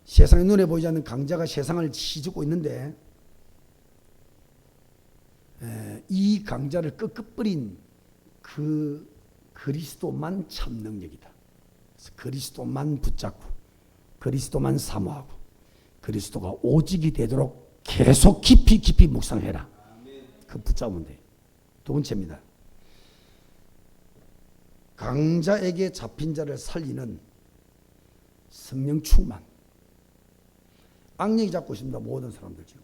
세상의 눈에 보이지 않는 강자가 세상을 휘젓고 있는데 이 강자를 꺾어버린 그 그리스도만 참 능력이다. 그래서 그리스도만 붙잡고 그리스도만 사모하고 그리스도가 오직이 되도록 계속 깊이 묵상해라. 그 붙잡으면 돼. 두 번째입니다. 강자에게 잡힌 자를 살리는 성령 충만. 악령이 잡고 있습니다. 모든 사람들 지금.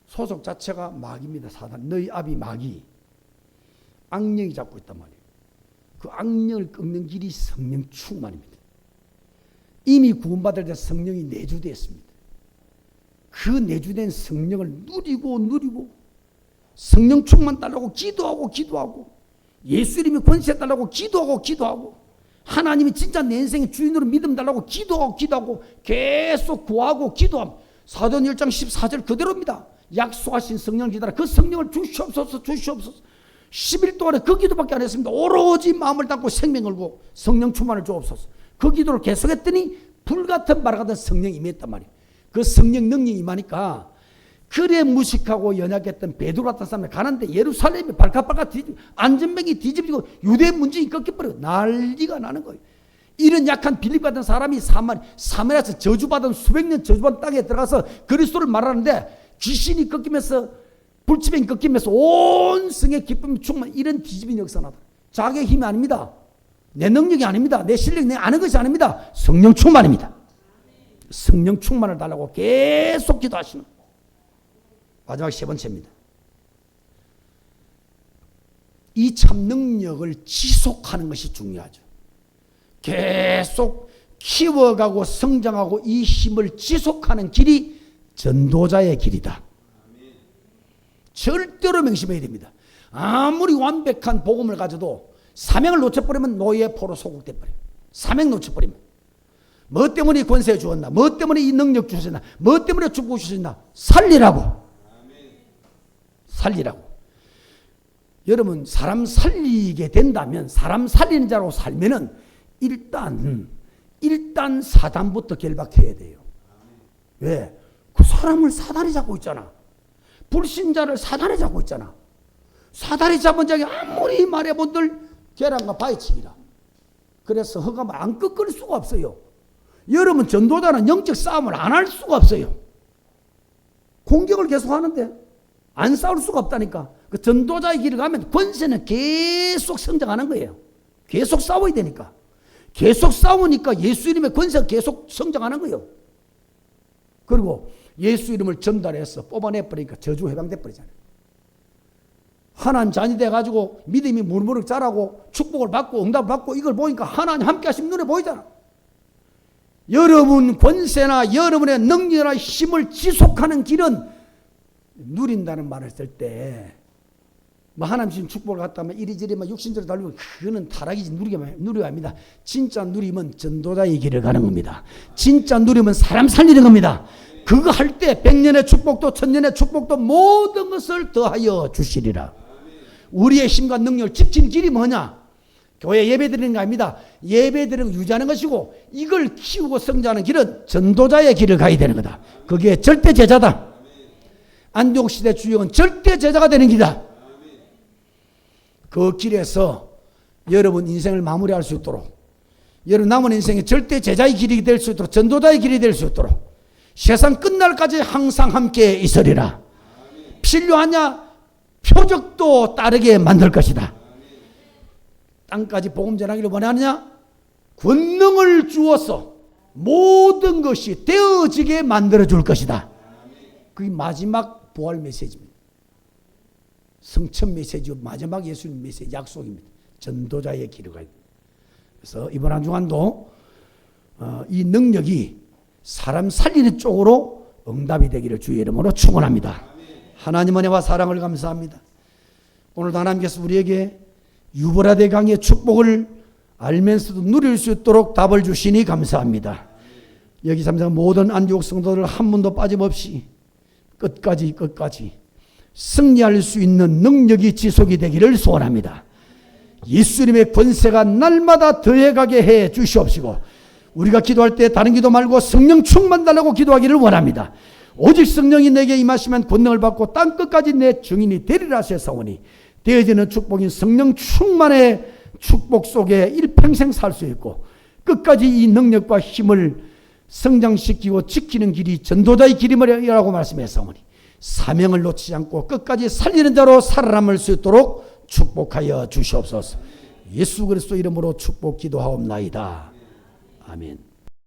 소속 자체가 마귀입니다. 사단. 너희 아비 마귀. 악령이 잡고 있단 말이에요. 그 악령을 꺾는 길이 성령 충만입니다. 이미 구원받을 때 성령이 내주되었습니다. 그 내주된 성령을 누리고 성령 충만 달라고 기도하고 예수 이름의 권세 달라고 기도하고 하나님이 진짜 내 인생의 주인으로 믿음 달라고 기도하고 계속 구하고 기도하고 사도행 1장 14절 그대로입니다. 약속하신 성령을 기다려 그 성령을 주시옵소서 10일 동안에 그 기도밖에 안 했습니다. 오로지 마음을 닫고 생명을 걸고 성령 충만을 주옵소서. 그 기도를 계속했더니 불같은 바람 같은 성령이 임했단 말이에요. 그 성령 능력이 임하니까 그래 무식하고 연약했던 베드로 같은 사람이 가는데 예루살렘이 발칵발칵 뒤집고 안전병이 뒤집히고 유대 문제가 꺾여버리고 난리가 나는 거예요. 이런 약한 빌립 같은 사람이 사마리아에서 저주받은 수백 년 저주받은 땅에 들어가서 그리스도를 말하는데 귀신이 꺾이면서 불치병이 꺾이면서 온 성의 기쁨이 충만 이런 뒤집은 역사 나다. 자기의 힘이 아닙니다. 내 능력이 아닙니다. 내 실력이 내 아는 것이 아닙니다. 성령 충만입니다. 성령 충만을 달라고 계속 기도하시는 마지막 세 번째입니다. 이 참 능력을 지속하는 것이 중요하죠. 계속 키워가고 성장하고 이 힘을 지속하는 길이 전도자의 길이다. 절대로 명심해야 됩니다. 아무리 완벽한 복음을 가져도 사명을 놓쳐버리면 노예의 포로 소국돼버려요. 사명 놓쳐버리면 뭐 때문에 권세 주었나, 뭐 때문에 이 능력 주셨나, 뭐 때문에 축복 주셨나, 살리라고. 여러분 사람 살리게 된다면 사람 살리는 자로 살면은 일단 사단부터 결박해야 돼요. 왜? 그 사람을 사단이 잡고 있잖아. 불신자를 사단이 잡고 있잖아. 사단이 잡은 자가 아무리 말해본들 계란과 바위치기라. 그래서 흑암을 안 꺾을 수가 없어요. 여러분 전도자는 영적 싸움을 안 할 수가 없어요. 공격을 계속 하는데 안 싸울 수가 없다니까. 그 전도자의 길을 가면 권세는 계속 성장하는 거예요. 계속 싸워야 되니까. 계속 싸우니까 예수 이름의 권세가 계속 성장하는 거예요. 그리고 예수 이름을 전달해서 뽑아내버리니까 저주 해방돼 버리잖아요. 하나님 자녀 돼가지고 믿음이 무르무르 자라고 축복을 받고 응답을 받고 이걸 보니까 하나님 함께 하시면 눈에 보이잖아. 여러분 권세나 여러분의 능력이나 힘을 지속하는 길은 누린다는 말을 쓸 때 뭐 하나님 지금 축복을 갖다면 이리저리 막 육신적으로 달리고 그거는 타락이지 누리가 아닙니다. 진짜 누림은 전도자의 길을 가는 겁니다. 진짜 누림은 사람 살리는 겁니다. 그거 할 때 100년의 축복도 1000년의 축복도 모든 것을 더하여 주시리라. 우리의 힘과 능력을 지키는 길이 뭐냐? 교회 예배 드리는 거 아닙니다. 예배 드리는 거 유지하는 것이고 이걸 키우고 성장하는 길은 전도자의 길을 가야 되는 거다. 그게 절대 제자다. 안디옥 시대 주역은 절대 제자가 되는 길이다. 그 길에서 여러분 인생을 마무리할 수 있도록 여러분 남은 인생이 절대 제자의 길이 될 수 있도록 전도자의 길이 될 수 있도록 세상 끝날까지 항상 함께 있으리라. 필요하냐? 표적도 따르게 만들 것이다. 땅까지 복음 전하기를 원하느냐? 권능을 주어서 모든 것이 되어지게 만들어 줄 것이다. 그게 마지막 부활 메시지입니다. 성천 메시지요. 마지막 예수님 메시지 약속입니다. 전도자의 길을 가야 됩니다. 그래서 이번 한 주간도 이 능력이 사람 살리는 쪽으로 응답이 되기를 주의 이름으로 축원합니다. 하나님 은혜와 사랑을 감사합니다. 오늘도 하나님께서 우리에게 유브라데 강의 축복을 알면서도 누릴 수 있도록 답을 주시니 감사합니다. 여기 참석한 모든 안디옥 성도들 한 분도 빠짐없이 끝까지 승리할 수 있는 능력이 지속이 되기를 소원합니다. 예수님의 권세가 날마다 더해가게 해 주시옵시고 우리가 기도할 때 다른 기도 말고 성령 충만 달라고 기도하기를 원합니다. 오직 성령이 내게 임하시면 권능을 받고 땅끝까지 내 증인이 되리라 하셨사오니 되어지는 축복인 성령 충만의 축복 속에 일평생 살 수 있고 끝까지 이 능력과 힘을 성장시키고 지키는 길이 전도자의 길임이라고 말씀했사오니 사명을 놓치지 않고 끝까지 살리는 자로 살아남을 수 있도록 축복하여 주시옵소서. 예수 그리스도 이름으로 축복 기도하옵나이다. 아멘.